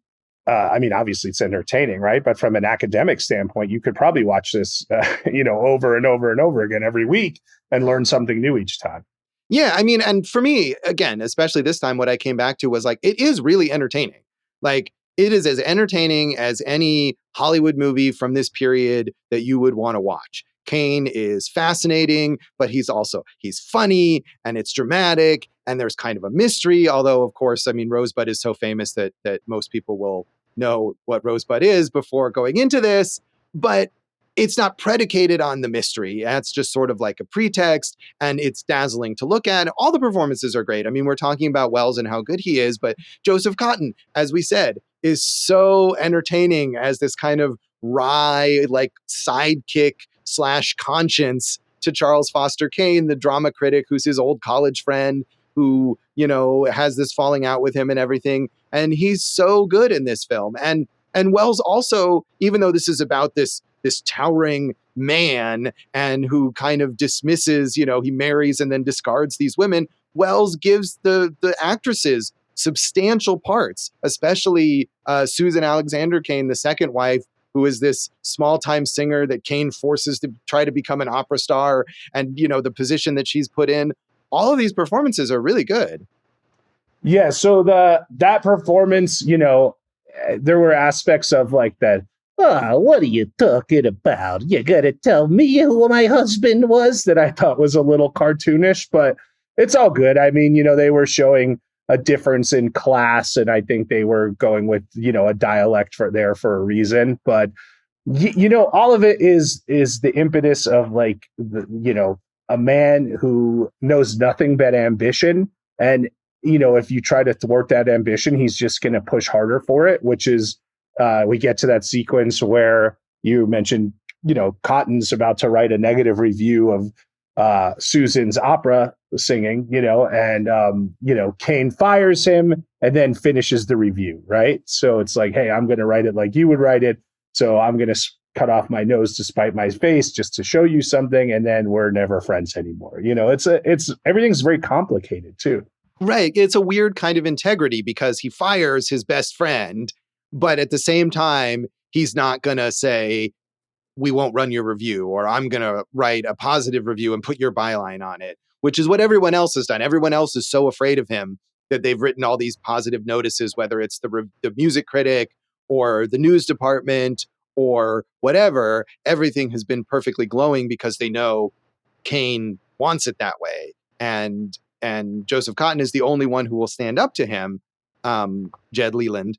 I mean, obviously it's entertaining, right? But from an academic standpoint, you could probably watch this, over and over and over again every week and learn something new each time. Yeah, I mean, and for me, again, especially this time, what I came back to was like, it is really entertaining. Like, it is as entertaining as any Hollywood movie from this period that you would want to watch. Kane is fascinating, but he's funny and it's dramatic and there's kind of a mystery. Although, of course, I mean, Rosebud is so famous that most people will know what Rosebud is before going into this, but it's not predicated on the mystery. That's just sort of like a pretext, and it's dazzling to look at. All the performances are great. I mean, we're talking about Wells and how good he is, but Joseph Cotten, as we said, is so entertaining as this kind of wry, like sidekick / conscience to Charles Foster Kane, the drama critic who's his old college friend who, has this falling out with him and everything. And he's so good in this film. And Wells also, even though this is about this towering man and who kind of dismisses, he marries and then discards these women, Wells gives the actresses substantial parts, especially Susan Alexander Kane, the second wife, who is this small-time singer that Kane forces to try to become an opera star, and the position that she's put in. All of these performances are really good. Yeah, so that performance, there were aspects of like that. Oh, what are you talking about? You gotta tell me who my husband was, that I thought was a little cartoonish, but it's all good. I mean, they were showing a difference in class, and I think they were going with, a dialect for a reason. But all of it is the impetus of like a man who knows nothing but ambition, and if you try to thwart that ambition, he's just going to push harder for it, which is we get to that sequence where you mentioned, Cotten's about to write a negative review of Susan's opera singing, and Kane fires him and then finishes the review, right? So it's like, hey, I'm going to write it like you would write it. So I'm going to cut off my nose to spite my face just to show you something, and then we're never friends anymore. It's everything's very complicated too. Right. It's a weird kind of integrity because he fires his best friend, but at the same time, he's not going to say, we won't run your review, or I'm going to write a positive review and put your byline on it, which is what everyone else has done. Everyone else is so afraid of him that they've written all these positive notices, whether it's the music critic or the news department or whatever. Everything has been perfectly glowing because they know Kane wants it that way. And Joseph Cotten is the only one who will stand up to him, Jed Leland.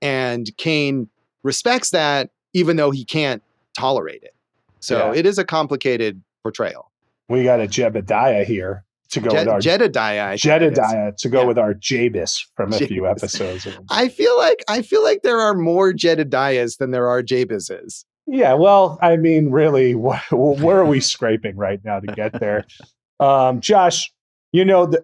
And Kane respects that, even though he can't tolerate it. So It is a complicated portrayal. We got a Jebediah here to go with our Jedediah. Jedediah to go with our Jabus from a few episodes. I feel like there are more Jedediahs than there are Jabuses. Yeah, well, I mean, really, where are we scraping right now to get there? Josh,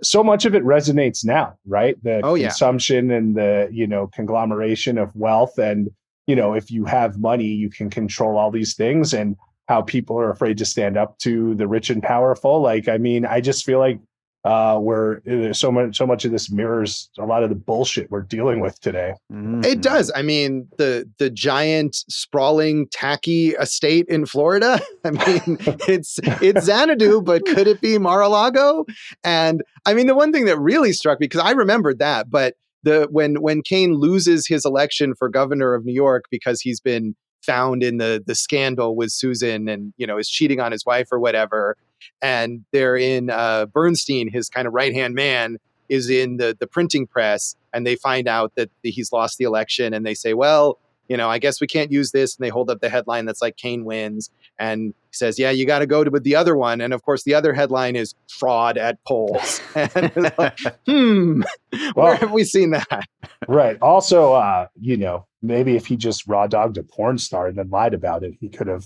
so much of it resonates now, right? The consumption and the, conglomeration of wealth. And, if you have money, you can control all these things, and how people are afraid to stand up to the rich and powerful. Like, I mean, I just feel like so much of this mirrors a lot of the bullshit we're dealing with today. It does. I mean, the giant sprawling tacky estate in Florida. I mean, it's Xanadu, but could it be Mar-a-Lago? And I mean, the one thing that really struck me, because I remembered that, but when Kane loses his election for governor of New York because he's been found in the scandal with Susan and, is cheating on his wife or whatever. And they're in Bernstein, his kind of right-hand man, is in the printing press, and they find out that he's lost the election, and they say, well, I guess we can't use this. And they hold up the headline that's like Kane wins, and he says, yeah, you got to go with the other one. And of course, the other headline is fraud at polls. And it's like, where have we seen that? Right. Also, maybe if he just raw dogged a porn star and then lied about it, he could have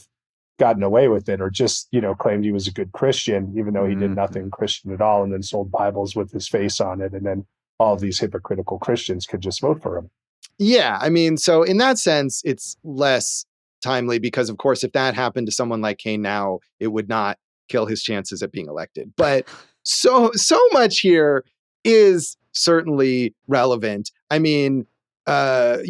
gotten away with it, or just, claimed he was a good Christian, even though he did nothing Christian at all, and then sold Bibles with his face on it. And then all of these hypocritical Christians could just vote for him. Yeah. I mean, so in that sense, it's less timely because, of course, if that happened to someone like Kane now, it would not kill his chances at being elected. But so much here is certainly relevant. I mean, we're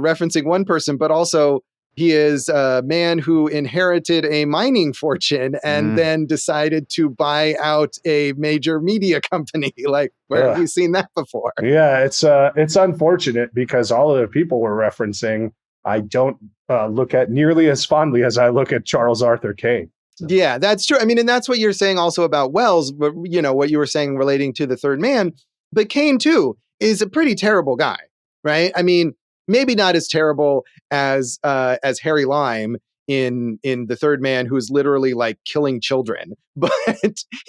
referencing one person, but also he is a man who inherited a mining fortune and then decided to buy out a major media company. Like, where have we seen that before? Yeah, it's unfortunate because all of the people we're referencing, I don't look at nearly as fondly as I look at Charles Arthur Kane. So. Yeah, that's true. I mean, and that's what you're saying also about Wells, but what you were saying relating to the third man. But Kane, too, is a pretty terrible guy, right? I mean, maybe not as terrible as Harry Lime in The Third Man, who's literally like killing children, but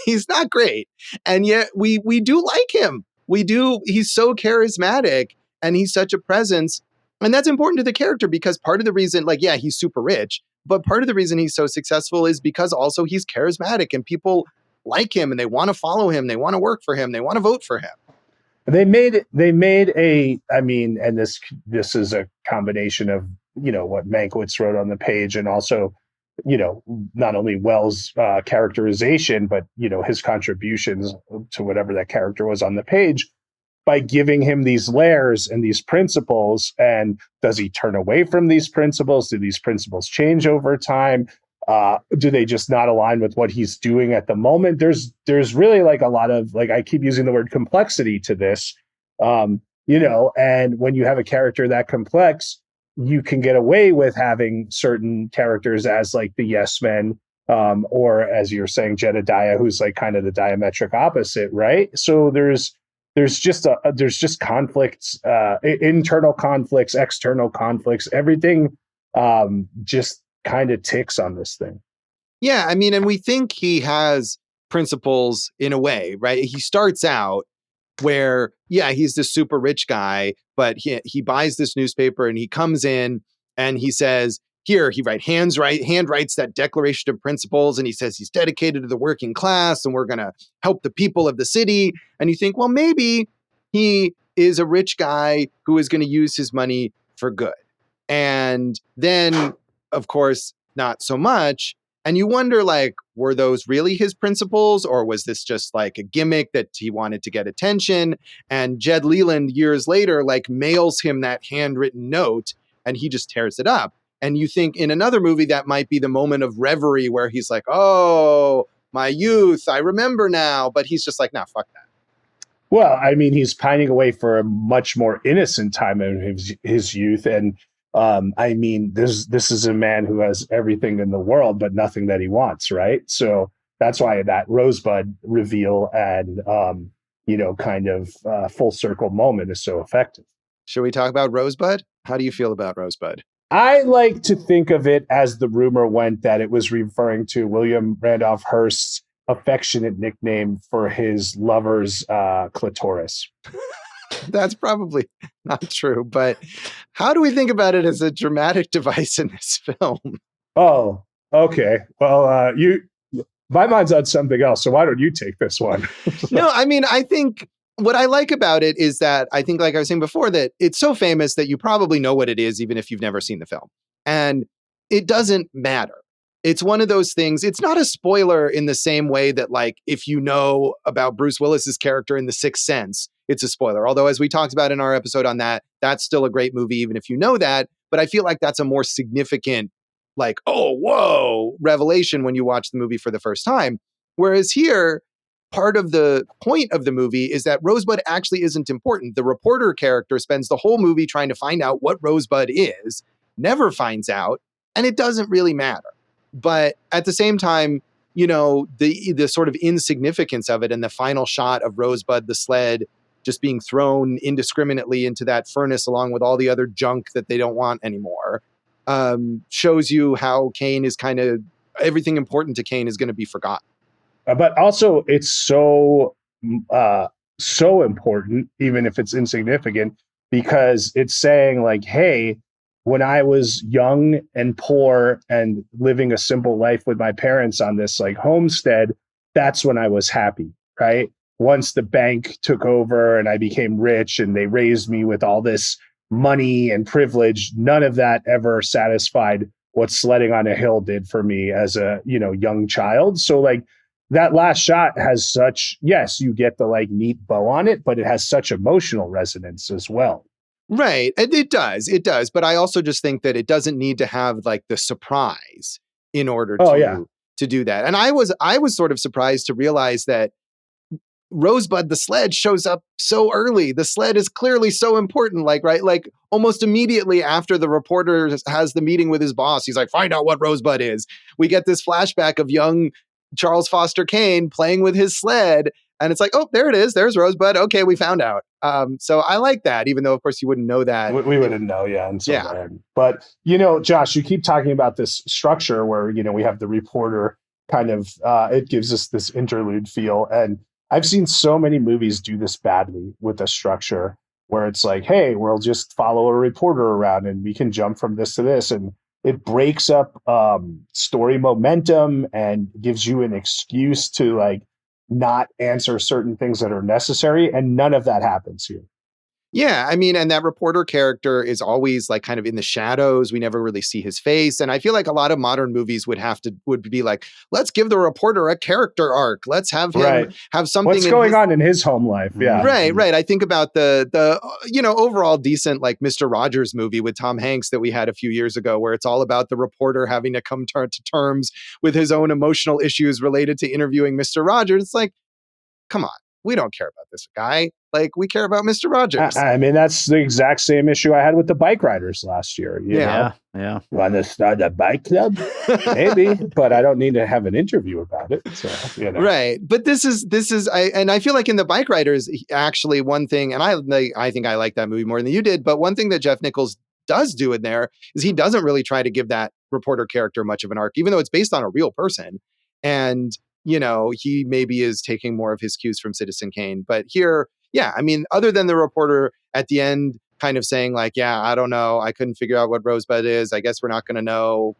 he's not great. And yet we do like him. We do. He's so charismatic and he's such a presence. And that's important to the character because part of the reason, he's super rich, but part of the reason he's so successful is because also he's charismatic and people like him and they want to follow him. They want to work for him. They want to vote for him. They made and this is a combination of, what Mankiewicz wrote on the page and also, not only Wells' characterization, but, his contributions to whatever that character was on the page by giving him these layers and these principles. And does he turn away from these principles? Do these principles change over time? Do they just not align with what he's doing at the moment? There's really like a lot of, I keep using the word complexity to this, and when you have a character that complex, you can get away with having certain characters as like the yes men, or as you're saying, Jedediah, who's like kind of the diametric opposite, right? So there's just conflicts, internal conflicts, external conflicts, everything just kind of ticks on this thing. Yeah, I mean, and we think he has principles in a way, right? He starts out where, he's this super rich guy, but he buys this newspaper and he comes in and he says, here, he handwrites that Declaration of Principles, and he says he's dedicated to the working class and we're going to help the people of the city. And you think, well, maybe he is a rich guy who is going to use his money for good. And then, of course, not so much. And you wonder, were those really his principles, or was this just like a gimmick that he wanted to get attention? And Jed Leland, years later, mails him that handwritten note, and he just tears it up. And you think in another movie that might be the moment of reverie where he's like, oh, my youth, I remember now. But he's just like, nah, fuck that. Well, I mean, he's pining away for a much more innocent time in his youth. And I mean, this is a man who has everything in the world, but nothing that he wants, right? So that's why that Rosebud reveal and, kind of full circle moment is so effective. Should we talk about Rosebud? How do you feel about Rosebud? I like to think of it as the rumor went that it was referring to William Randolph Hearst's affectionate nickname for his lover's clitoris. That's probably not true, but how do we think about it as a dramatic device in this film? Oh, okay. Well, my mind's on something else, so why don't you take this one? No, I mean, I think what I like about it is that I think, like I was saying before, that it's so famous that you probably know what it is, even if you've never seen the film. And it doesn't matter. It's one of those things. It's not a spoiler in the same way that, like, if you know about Bruce Willis's character in The Sixth Sense, it's a spoiler. Although, as we talked about in our episode on that, that's still a great movie, even if you know that. But I feel like that's a more significant, like, oh, whoa, revelation when you watch the movie for the first time. Whereas here, part of the point of the movie is that Rosebud actually isn't important. The reporter character spends the whole movie trying to find out what Rosebud is, never finds out, and it doesn't really matter. But at the same time, you know, the sort of insignificance of it and the final shot of Rosebud the sled just being thrown indiscriminately into that furnace along with all the other junk that they don't want anymore, shows you how Kane is kind of, everything important to Kane is going to be forgotten. But also, it's so important, even if it's insignificant, because it's saying like, hey, when I was young and poor and living a simple life with my parents on this like homestead, that's when I was happy, right? Once the bank took over and I became rich and they raised me with all this money and privilege, none of that ever satisfied what sledding on a hill did for me as a, young child. So like that last shot has such, yes, you get the like neat bow on it, but it has such emotional resonance as well. Right. It does. But I also just think that it doesn't need to have like the surprise in order to do that. And I was sort of surprised to realize that Rosebud the sled shows up so early. The sled is clearly so important, like almost immediately after the reporter has the meeting with his boss. He's like, find out what Rosebud is. We get this flashback of young Charles Foster Kane playing with his sled. And it's like, oh, there it is. There's Rosebud. Okay, we found out. So I like that, even though, of course, you wouldn't know that. We wouldn't know, Then. But, Josh, you keep talking about this structure where, we have the reporter kind of, it gives us this interlude feel. And I've seen so many movies do this badly with the structure where it's like, hey, we'll just follow a reporter around and we can jump from this to this. And it breaks up story momentum and gives you an excuse to like not answer certain things that are necessary. And none of that happens here. Yeah, I mean, and that reporter character is always like kind of in the shadows. We never really see his face. And I feel like a lot of modern movies would be like, let's give the reporter a character arc. Let's have him have something. What's going on in his home life? Yeah. Right. I think about the overall decent like Mr. Rogers movie with Tom Hanks that we had a few years ago, where it's all about the reporter having to come to terms with his own emotional issues related to interviewing Mr. Rogers. It's like, come on. We don't care about this guy. Like, we care about Mr. Rogers. I mean, that's the exact same issue I had with the bike riders last year. Yeah. Want to start a bike club? Maybe, but I don't need to have an interview about it. So, Right. But this is, I feel like in the bike riders, actually one thing, and I think I like that movie more than you did, but one thing that Jeff Nichols does do in there is he doesn't really try to give that reporter character much of an arc, even though it's based on a real person. And he maybe is taking more of his cues from Citizen Kane. But here, yeah, I mean, other than the reporter at the end kind of saying like, yeah, I don't know, I couldn't figure out what Rosebud is. I guess we're not going to know,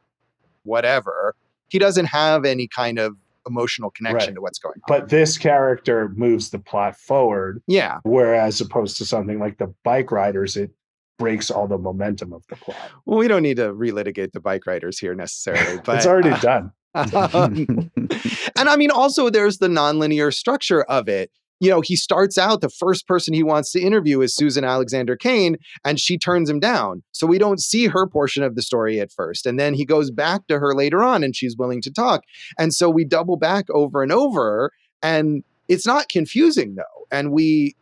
whatever. He doesn't have any kind of emotional connection to what's going on. But this character moves the plot forward. Yeah. Whereas opposed to something like the bike riders, it breaks all the momentum of the plot. Well, we don't need to relitigate the bike riders here necessarily. But it's already done. And I mean, also there's the nonlinear structure of it. He starts out, the first person he wants to interview is Susan Alexander Kane, and she turns him down. So we don't see her portion of the story at first. And then he goes back to her later on and she's willing to talk. And so we double back over and over, and it's not confusing though. And we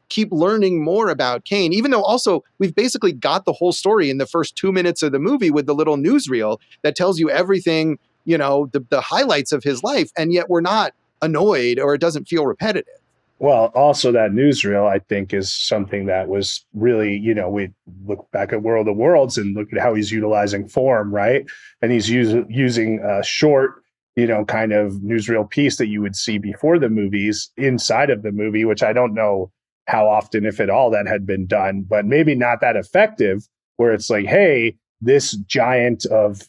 keep learning more about Kane, even though also we've basically got the whole story in the first 2 minutes of the movie with the little newsreel that tells you everything, the highlights of his life, and yet we're not annoyed or it doesn't feel repetitive. Well, also that newsreel, I think, is something that was really, we look back at World of Worlds and look at how he's utilizing form, right? And he's using short kind of newsreel piece that you would see before the movies inside of the movie, which I don't know how often, if at all, that had been done, but maybe not that effective, where it's like, hey, this giant of,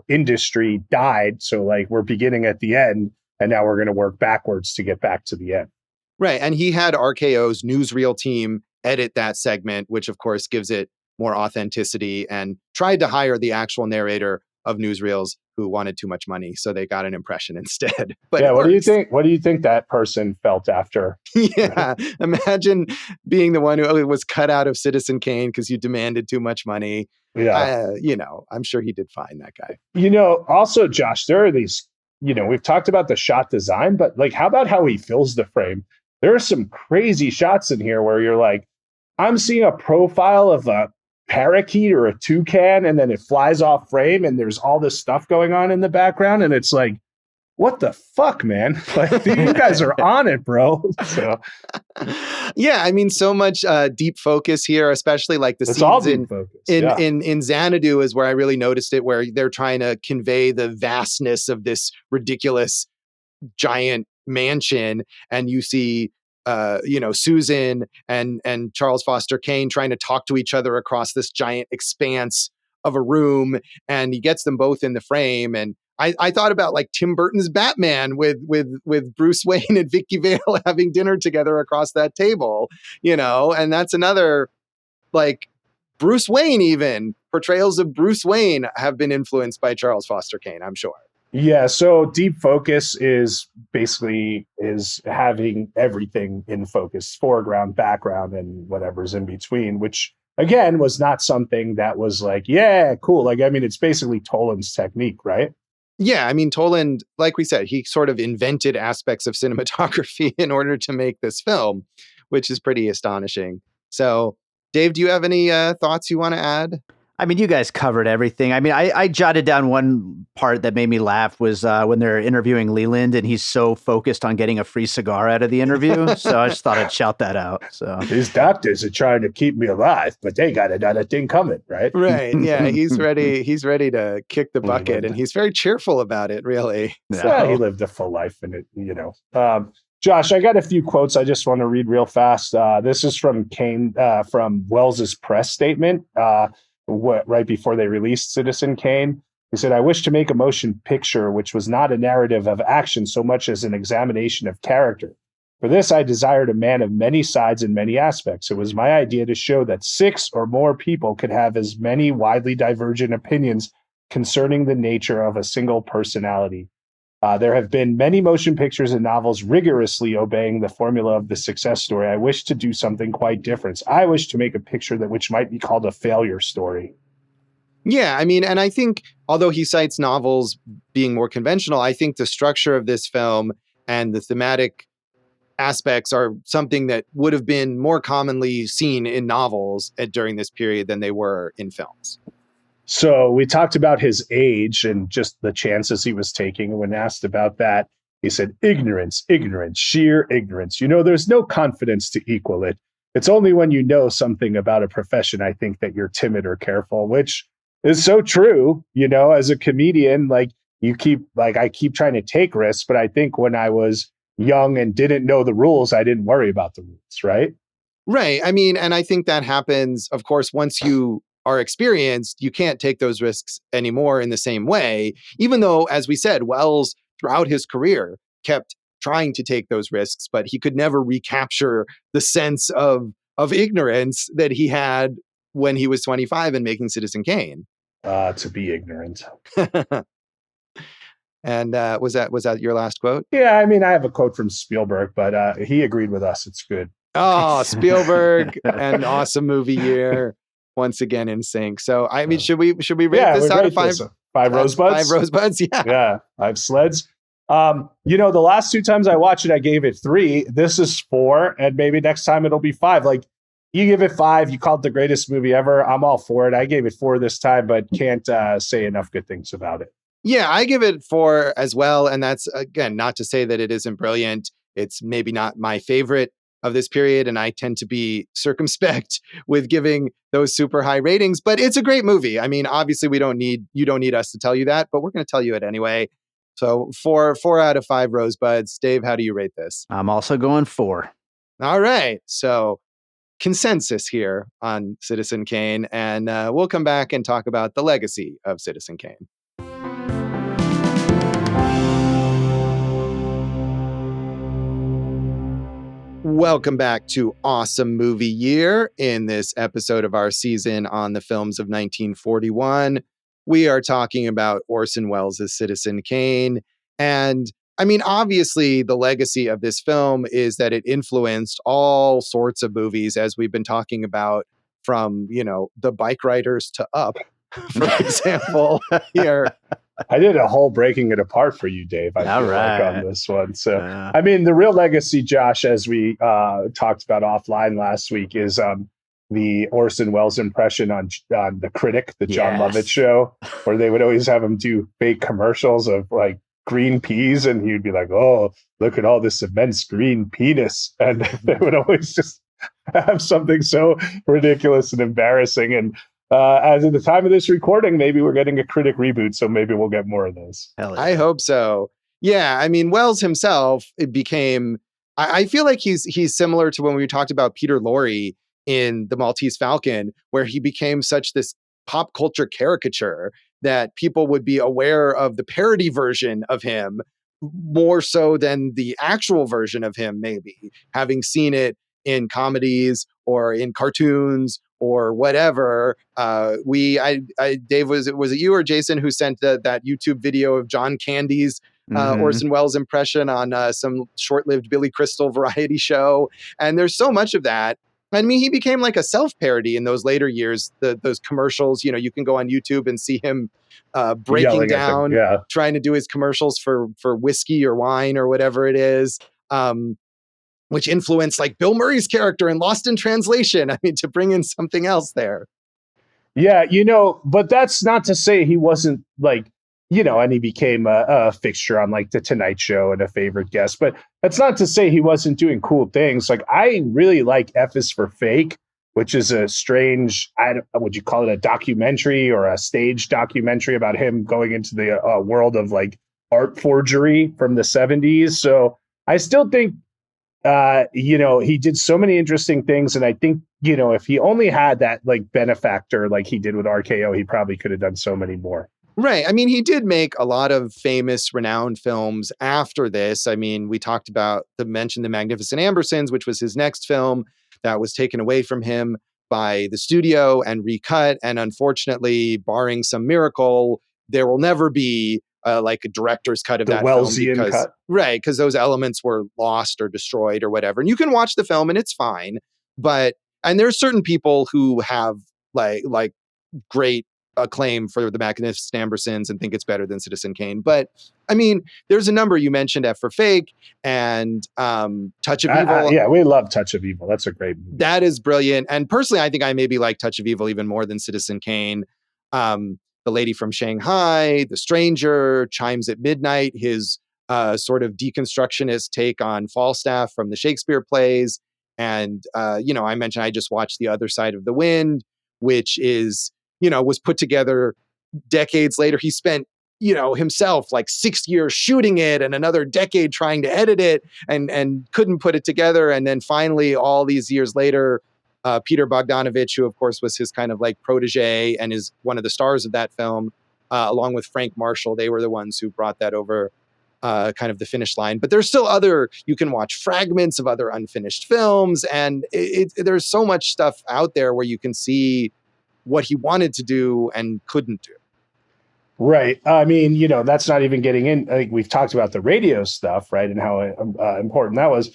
industry died. So like we're beginning at the end and now we're going to work backwards to get back to the end. Right. And he had RKO's newsreel team edit that segment, which of course gives it more authenticity, and tried to hire the actual narrator of newsreels who wanted too much money. So they got an impression instead. But yeah, what do you think? What do you think that person felt after? Yeah. Imagine being the one who was cut out of Citizen Kane because you demanded too much money. Yeah. I'm sure he did fine, that guy. Also, Josh, there are these, we've talked about the shot design, but like, how about how he fills the frame? There are some crazy shots in here where you're like, I'm seeing a profile of a parakeet or a toucan, and then it flies off frame and there's all this stuff going on in the background. And it's like, what the fuck, man? Like, you guys are on it, bro. So. Yeah, I mean, so much deep focus here, especially like the scenes in Xanadu is where I really noticed it, where they're trying to convey the vastness of this ridiculous giant mansion, and you see Susan and Charles Foster Kane trying to talk to each other across this giant expanse of a room, and he gets them both in the frame. And I thought about like Tim Burton's Batman with Bruce Wayne and Vicky Vale having dinner together across that table, and that's another, like, Bruce Wayne, even portrayals of Bruce Wayne have been influenced by Charles Foster Kane, I'm sure. Yeah, so deep focus is having everything in focus, foreground, background, and whatever's in between, which again was not something that was like, yeah, cool. Like, I mean, it's basically Toland's technique, right? Yeah, I mean, Toland, like we said, he sort of invented aspects of cinematography in order to make this film, which is pretty astonishing. So, Dave, do you have any thoughts you want to add? I mean, you guys covered everything. I mean, I jotted down one part that made me laugh was when they're interviewing Leland and he's so focused on getting a free cigar out of the interview. So I just thought I'd shout that out. So his doctors are trying to keep me alive, but they got another thing coming, right? Right. Yeah. He's ready. He's ready to kick the bucket, and he's very cheerful about it, really. So he lived a full life in it, Josh, I got a few quotes I just want to read real fast. This is from Kane, from Welles's press statement. Right before they released Citizen Kane. He said, "I wish to make a motion picture which was not a narrative of action so much as an examination of character. For this, I desired a man of many sides and many aspects. It was my idea to show that 6 or more people could have as many widely divergent opinions concerning the nature of a single personality. There have been many motion pictures and novels rigorously obeying the formula of the success story. I wish to do something quite different. I wish to make a picture which might be called a failure story." Yeah, I mean, and I think although he cites novels being more conventional, I think the structure of this film and the thematic aspects are something that would have been more commonly seen in novels during this period than they were in films. So we talked about his age and just the chances he was taking. When asked about that, he said, ignorance, sheer ignorance. There's no confidence to equal it. It's only when you know something about a profession, I think, that you're timid or careful, which is so true. As a comedian, I keep trying to take risks, but I think when I was young and didn't know the rules, I didn't worry about the rules, right? Right. I mean, and I think that happens, of course, once you are experienced, you can't take those risks anymore in the same way, even though, as we said, Welles throughout his career kept trying to take those risks, but he could never recapture the sense of ignorance that he had when he was 25 and making Citizen Kane. To be ignorant. And was that your last quote? Yeah, I mean, I have a quote from Spielberg, but he agreed with us. It's good. Oh, Spielberg, an awesome movie year. Once again in sync. So, I mean, should we rate this out of 5 rosebuds? 5 rosebuds, yeah. Yeah, 5 sleds. The last 2 times I watched it, I gave it 3. This is 4, and maybe next time it'll be 5. Like, you give it 5, you call it the greatest movie ever. I'm all for it. I gave it 4 this time, but can't say enough good things about it. Yeah, I give it 4 as well. And that's, again, not to say that it isn't brilliant. It's maybe not my favorite of this period, and I tend to be circumspect with giving those super high ratings, but it's a great movie. I mean, obviously you don't need us to tell you that, but we're going to tell you it anyway. So four out of 5 rosebuds. Dave, how do you rate this? I'm also going 4. All right. So consensus here on Citizen Kane, and we'll come back and talk about the legacy of Citizen Kane. Welcome back to Awesome Movie Year. In this episode of our season on the films of 1941, we are talking about Orson Welles' Citizen Kane. And I mean, obviously, the legacy of this film is that it influenced all sorts of movies, as we've been talking about, from, the Bike Riders to Up, for example, here. I did a whole breaking it apart for you, Dave. I feel like on this one. So, I mean, the real legacy, Josh, as we talked about offline last week, is the Orson Welles impression on The Critic, the John Lovett show, where they would always have him do fake commercials of like green peas, and he'd be like, "Oh, look at all this immense green penis," and they would always just have something so ridiculous and embarrassing. And as at the time of this recording, maybe we're getting a Critic reboot, so maybe we'll get more of those. Yeah. I hope so. Yeah, I mean, Welles himself, it became. I feel like he's similar to when we talked about Peter Lorre in The Maltese Falcon, where he became such this pop culture caricature that people would be aware of the parody version of him more so than the actual version of him, maybe having seen it in comedies or in cartoons or whatever. Dave, was it you or Jason who sent that YouTube video of John Candy's Orson Welles impression on some short-lived Billy Crystal variety show? And there's so much of that. I mean, he became like a self-parody in those later years. Those commercials, you can go on YouTube and see him breaking down, trying to do his commercials for whiskey or wine or whatever it is. Which influenced like Bill Murray's character in Lost in Translation. I mean, to bring in something else there. Yeah, but that's not to say he wasn't like, and he became a fixture on like The Tonight Show and a favorite guest. But that's not to say he wasn't doing cool things. Like, I really like F is for Fake, which is a strange, would you call it a documentary or a stage documentary about him going into the world of like art forgery from the 70s. So I still think, he did so many interesting things. And I think, if he only had that like benefactor like he did with RKO, he probably could have done so many more. Right. I mean, he did make a lot of famous, renowned films after this. I mean, we mentioned The Magnificent Ambersons, which was his next film that was taken away from him by the studio and recut. And unfortunately, barring some miracle, there will never be like a director's cut of that Wellesian film cut. Right, because those elements were lost or destroyed or whatever. And you can watch the film and it's fine. And there's certain people who have like great acclaim for The Magnificent Ambersons and think it's better than Citizen Kane. But I mean, there's a number. You mentioned F for Fake and Touch of Evil. Yeah, we love Touch of Evil. That's a great movie. That is brilliant. And personally, I think I maybe like Touch of Evil even more than Citizen Kane. The Lady from Shanghai, The Stranger, Chimes at Midnight, his sort of deconstructionist take on Falstaff from the Shakespeare plays. And, I mentioned I just watched The Other Side of the Wind, which is, was put together decades later. He spent, himself like 6 years shooting it and another decade trying to edit it and couldn't put it together. And then finally, all these years later, Peter Bogdanovich, who of course was his kind of like protege and is one of the stars of that film, along with Frank Marshall, they were the ones who brought that over kind of the finish line. But there's still you can watch fragments of other unfinished films. And there's so much stuff out there where you can see what he wanted to do and couldn't do. Right. I mean, that's not even getting in. I think we've talked about the radio stuff, right? And how important that was.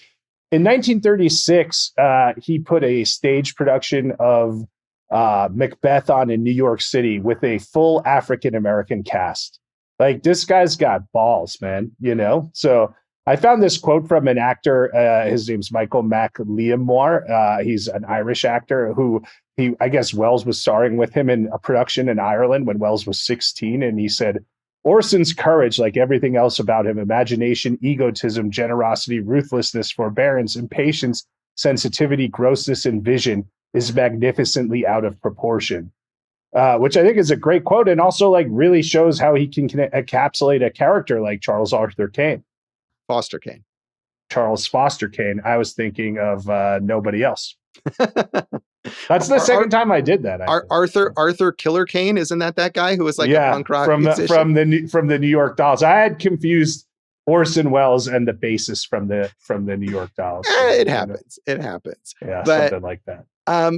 In 1936, he put a stage production of Macbeth on in New York City with a full African-American cast. Like, this guy's got balls, man, So I found this quote from an actor. His name's Michael McLeamore. He's an Irish actor who I guess Welles was starring with him in a production in Ireland when Welles was 16. And he said, Orson's courage, like everything else about him, imagination, egotism, generosity, ruthlessness, forbearance, impatience, sensitivity, grossness, and vision, is magnificently out of proportion. which I think is a great quote, and also like really shows how he can encapsulate a character like Charles Arthur Kane. Foster Kane. Charles Foster Kane. I was thinking of Nobody Else. That's the second time I did that. Arthur Killer Kane, isn't that guy who was like a punk rock musician? from the New York Dolls? I had confused Orson Welles and the bassist from the New York Dolls. It happens. Yeah, something like that.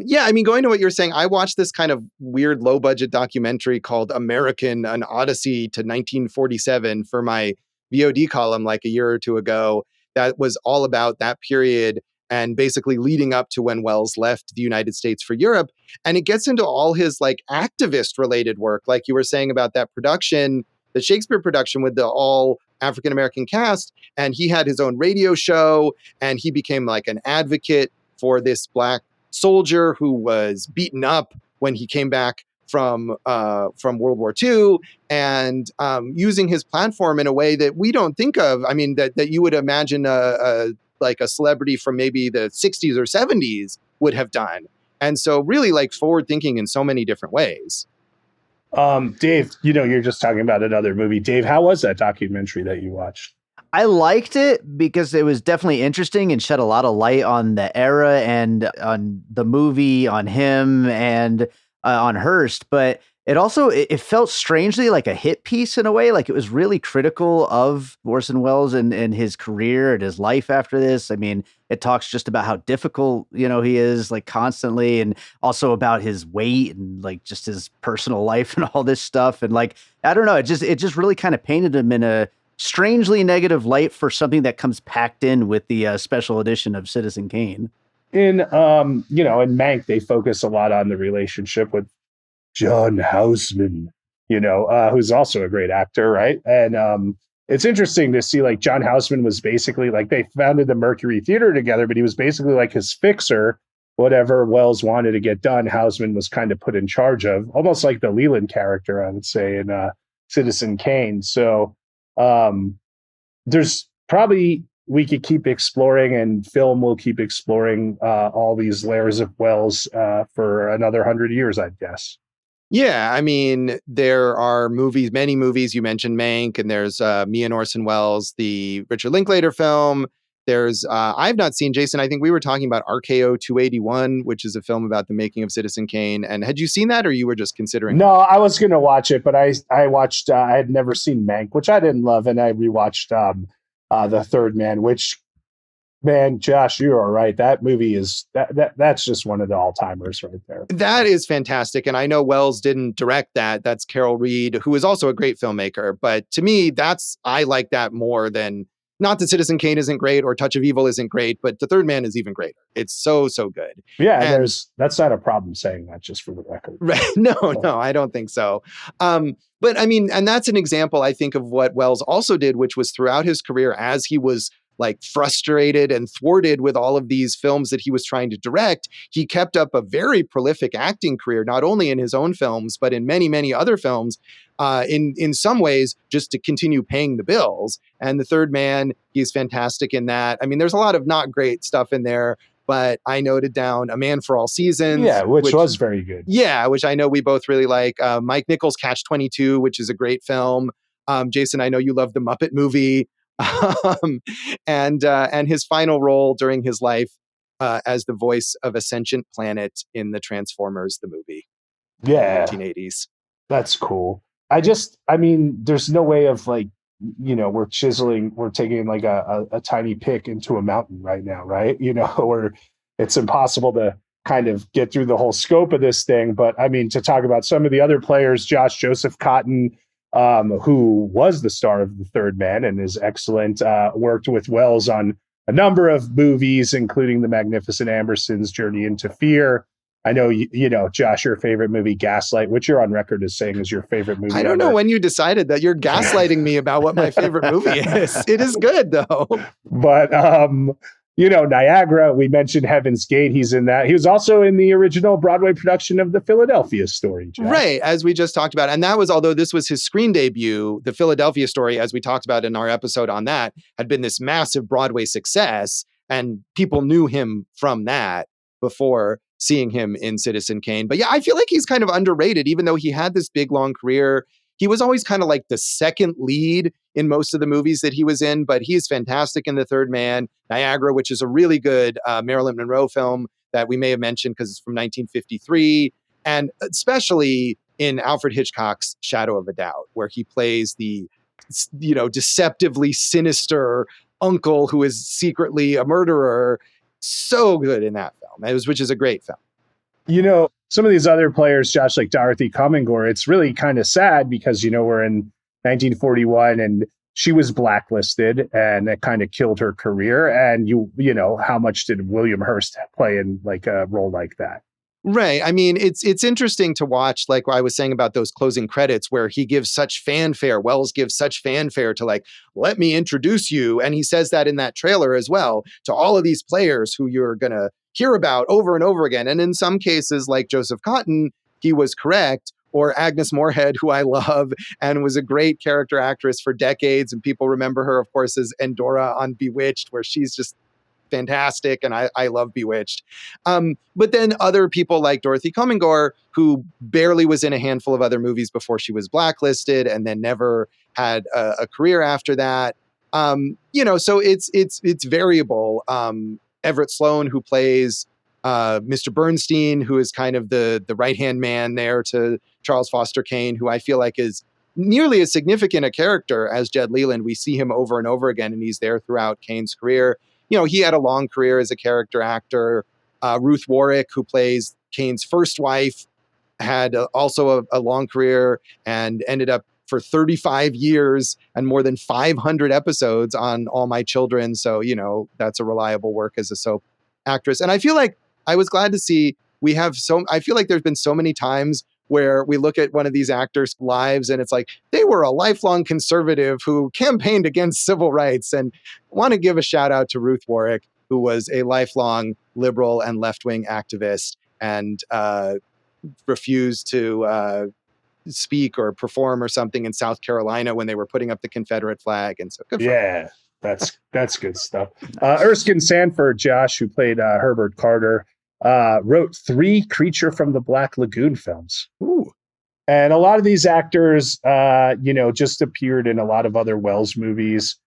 Yeah, I mean, going to what you're saying, I watched this kind of weird low budget documentary called American: An Odyssey to 1947 for my VOD column like a year or two ago. That was all about that period and basically leading up to when Welles left the United States for Europe. And it gets into all his like activist related work, like you were saying about that production, the Shakespeare production with the all African-American cast. And he had his own radio show, and he became like an advocate for this Black soldier who was beaten up when he came back from World War II, and using his platform in a way that we don't think of. I mean, that you would imagine like a celebrity from maybe the 60s or 70s would have done. And so really like forward thinking in so many different ways. Dave, you're just talking about another movie. Dave, how was that documentary that you watched? I liked it because it was definitely interesting and shed a lot of light on the era and on the movie, on him, and on Hearst. But it also, it felt strangely like a hit piece in a way. Like it was really critical of Orson Welles and his career and his life after this. I mean, it talks just about how difficult, he is like constantly, and also about his weight and like just his personal life and all this stuff. And like, I don't know, it just really kind of painted him in a strangely negative light for something that comes packed in with the special edition of Citizen Kane. In in Mank, they focus a lot on the relationship with John Houseman, who's also a great actor, right? And it's interesting to see like John Houseman was basically like, they founded the Mercury Theater together, but he was basically like his fixer. Whatever Welles wanted to get done, Houseman was kind of put in charge of, almost like the Leland character, I would say, in Citizen Kane. So there's probably, we could keep exploring, and film will keep exploring all these layers of Welles for another 100 years, I'd guess. Yeah, I mean, there are many movies. You mentioned Mank, and there's Me and Orson Welles, the Richard Linklater film. There's, I've not seen, Jason, I think we were talking about RKO 281, which is a film about the making of Citizen Kane. And had you seen that, or you were just considering? No, I was going to watch it, but I watched, I had never seen Mank, which I didn't love. And I rewatched The Third Man, which, man, Josh, you are right. That movie is that's just one of the all-timers right there. That is fantastic. And I know Welles didn't direct that. That's Carol Reed, who is also a great filmmaker. But to me, I like that more than, not that Citizen Kane isn't great or Touch of Evil isn't great, but The Third Man is even greater. It's so good. Yeah, and that's not a problem saying that, just for the record. Right. No, I don't think so. But I mean, and that's an example, I think, of what Welles also did, which was throughout his career, as he was like frustrated and thwarted with all of these films that he was trying to direct, he kept up a very prolific acting career, not only in his own films, but in many, many other films, in some ways, just to continue paying the bills. And The Third Man, he's fantastic in that. I mean, there's a lot of not great stuff in there, but I noted down A Man for All Seasons. Yeah, which was very good. Yeah, which I know we both really like. Mike Nichols' Catch-22, which is a great film. Jason, I know you love The Muppet Movie. And his final role during his life as the voice of a sentient planet in the Transformers, the movie. Yeah. In the 1980s. That's cool. I mean, there's no way of like, we're taking like a tiny pick into a mountain right now, right? Or it's impossible to kind of get through the whole scope of this thing. But I mean, to talk about some of the other players, Joseph Cotten, who was the star of The Third Man and is excellent, worked with Welles on a number of movies, including The Magnificent Ambersons' Journey into Fear. I know, Josh, your favorite movie, Gaslight, which you're on record as saying is your favorite movie. I don't know when you decided that. You're gaslighting me about what my favorite movie is. It is good, though. But, Niagara, we mentioned Heaven's Gate. He's in that. He was also in the original Broadway production of The Philadelphia Story, Josh. Right, as we just talked about. And that was, although this was his screen debut, The Philadelphia Story, as we talked about in our episode on that, had been this massive Broadway success. And people knew him from that before seeing him in Citizen Kane. But yeah, I feel like he's kind of underrated, even though he had this big, long career. He was always kind of like the second lead in most of the movies that he was in, but he is fantastic in The Third Man, Niagara, which is a really good Marilyn Monroe film that we may have mentioned because it's from 1953, and especially in Alfred Hitchcock's Shadow of a Doubt, where he plays the, deceptively sinister uncle who is secretly a murderer. So good in that film, which is a great film. Some of these other players, Josh, like Dorothy Comingore, it's really kind of sad because, we're in 1941 and she was blacklisted and it kind of killed her career. And how much did William Hurst play in like a role like that? Right. I mean, it's interesting to watch, like I was saying about those closing credits where he gives such fanfare. Wells gives such fanfare to like, let me introduce you. And he says that in that trailer as well to all of these players who you're going to hear about over and over again. And in some cases, like Joseph Cotten, he was correct. Or Agnes Moorehead, who I love and was a great character actress for decades. And people remember her, of course, as Endora on Bewitched, where she's just fantastic. And I love Bewitched. But then other people like Dorothy Comingore, who barely was in a handful of other movies before she was blacklisted and then never had a career after that. So it's variable. Everett Sloane, who plays Mr. Bernstein, who is kind of the right-hand man there to Charles Foster Kane, who I feel like is nearly as significant a character as Jed Leland. We see him over and over again, and he's there throughout Kane's career. He had a long career as a character actor. Ruth Warrick, who plays Kane's first wife, had also a long career and ended up for 35 years and more than 500 episodes on All My Children. So, that's a reliable work as a soap actress. And I feel like I was glad to see I feel like there's been so many times where we look at one of these actors' lives and it's like, they were a lifelong conservative who campaigned against civil rights. And I want to give a shout out to Ruth Warrick, who was a lifelong liberal and left-wing activist and refused to speak or perform or something in South Carolina when they were putting up the Confederate flag. And so good. That's good stuff. Erskine Sanford, Josh, who played Herbert Carter, wrote 3 Creature from the Black Lagoon films. Ooh. And a lot of these actors, just appeared in a lot of other Wells movies.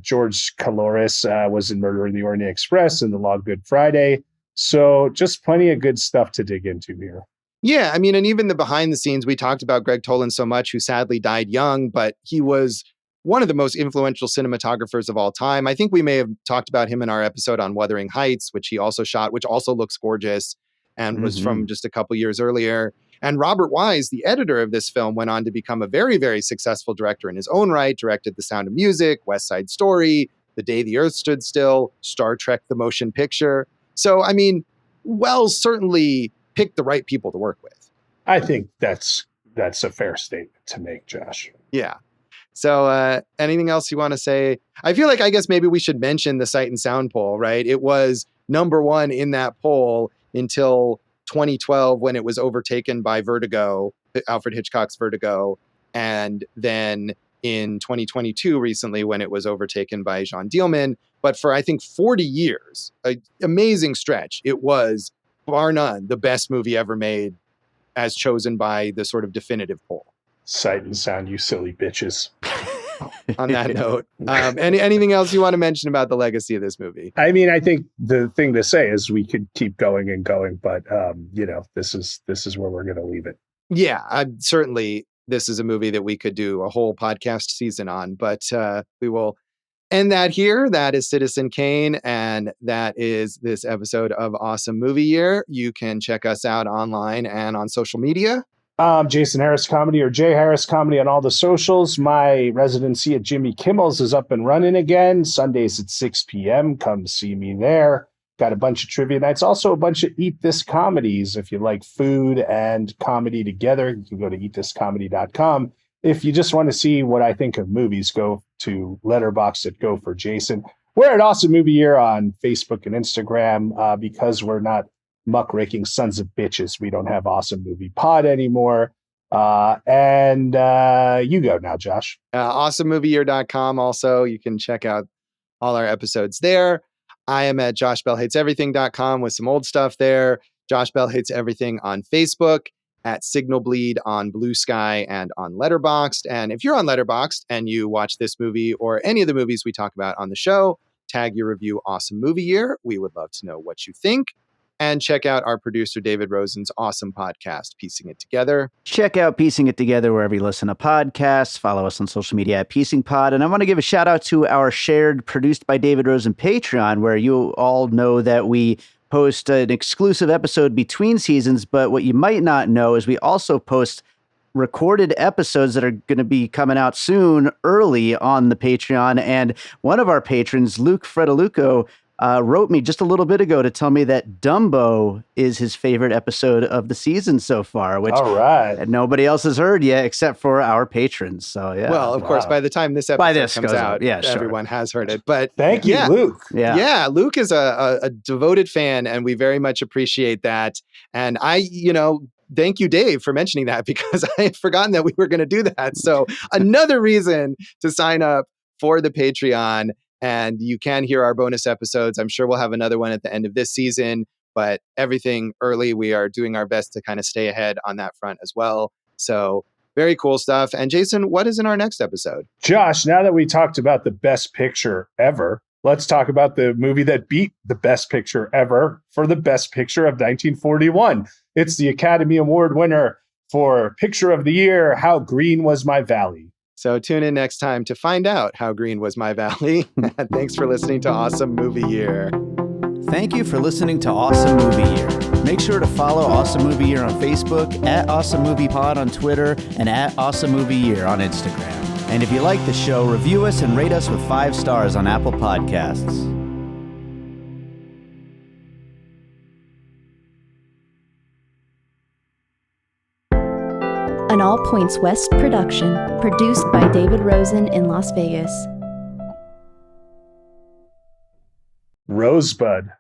George Caloris was in Murder in the Orient Express and The Long Good Friday. So just plenty of good stuff to dig into here. Yeah, I mean, and even the behind the scenes, we talked about Greg Toland so much, who sadly died young, but he was one of the most influential cinematographers of all time. I think we may have talked about him in our episode on Wuthering Heights, which he also shot, which also looks gorgeous and was from just a couple years earlier. And Robert Wise, the editor of this film, went on to become a very, very successful director in his own right, directed The Sound of Music, West Side Story, The Day the Earth Stood Still, Star Trek, the motion picture. So, I mean, Wells certainly picked the right people to work with. I think that's a fair statement to make, Josh. Yeah. So anything else you want to say? I feel like I guess maybe we should mention the Sight and Sound poll, right? It was number 1 in that poll until 2012 when it was overtaken by Vertigo, Alfred Hitchcock's Vertigo. And then in 2022 recently when it was overtaken by Jean Dielman. But for, I think, 40 years, an amazing stretch, it was, bar none, the best movie ever made as chosen by the sort of definitive poll. Sight and Sound, you silly bitches. On that note, anything else you want to mention about the legacy of this movie? I mean, I think the thing to say is we could keep going and going, but this is where we're going to leave it. Yeah, certainly this is a movie that we could do a whole podcast season on, but we will end that here. That is Citizen Kane, and that is this episode of Awesome Movie Year. You can check us out online and on social media. Jason Harris Comedy or Jay Harris Comedy on all the socials. My residency at Jimmy Kimmel's is up and running again. Sundays at 6 p.m. Come see me there. Got a bunch of trivia nights. Also a bunch of Eat This comedies. If you like food and comedy together, you can go to eatthiscomedy.com. If you just want to see what I think of movies, go to Letterboxd at Go for Jason. We're at Awesome Movie Year on Facebook and Instagram because we're not muckraking sons of bitches. We don't have Awesome Movie Pod anymore. And you go now, Josh. AwesomeMovieYear.com. Also, you can check out all our episodes there. I am at JoshBellHatesEverything.com with some old stuff there. Josh Bell Hates Everything on Facebook, at Signal Bleed on Blue Sky and on Letterboxd. And if you're on Letterboxd and you watch this movie or any of the movies we talk about on the show, tag your review Awesome Movie Year. We would love to know what you think. And check out our producer, David Rosen's awesome podcast, Piecing It Together. Check out Piecing It Together wherever you listen to podcasts. Follow us on social media at Piecing Pod. And I want to give a shout out to our shared Produced by David Rosen Patreon, where you all know that we post an exclusive episode between seasons. But what you might not know is we also post recorded episodes that are going to be coming out soon, early on the Patreon. And one of our patrons, Luke Fredeluco, wrote me just a little bit ago to tell me that Dumbo is his favorite episode of the season so far, which all right, nobody else has heard yet except for our patrons. So yeah. Well, of course, by the time this episode comes out, sure, everyone has heard it. But thank you, Luke. Yeah, Luke is a devoted fan, and we very much appreciate that. And thank you, Dave, for mentioning that, because I had forgotten that we were going to do that. So another reason to sign up for the Patreon. And you can hear our bonus episodes. I'm sure we'll have another one at the end of this season, but everything early, we are doing our best to kind of stay ahead on that front as well. So very cool stuff. And Jason, what is in our next episode? Josh, now that we talked about the best picture ever, let's talk about the movie that beat the best picture ever for the best picture of 1941. It's the Academy Award winner for Picture of the Year, How Green Was My Valley. So tune in next time to find out how green was my valley. Thanks for listening to Awesome Movie Year. Thank you for listening to Awesome Movie Year. Make sure to follow Awesome Movie Year on Facebook, at Awesome Movie Pod on Twitter, and at Awesome Movie Year on Instagram. And if you like the show, review us and rate us with 5 stars on Apple Podcasts. An All Points West production, produced by David Rosen in Las Vegas. Rosebud.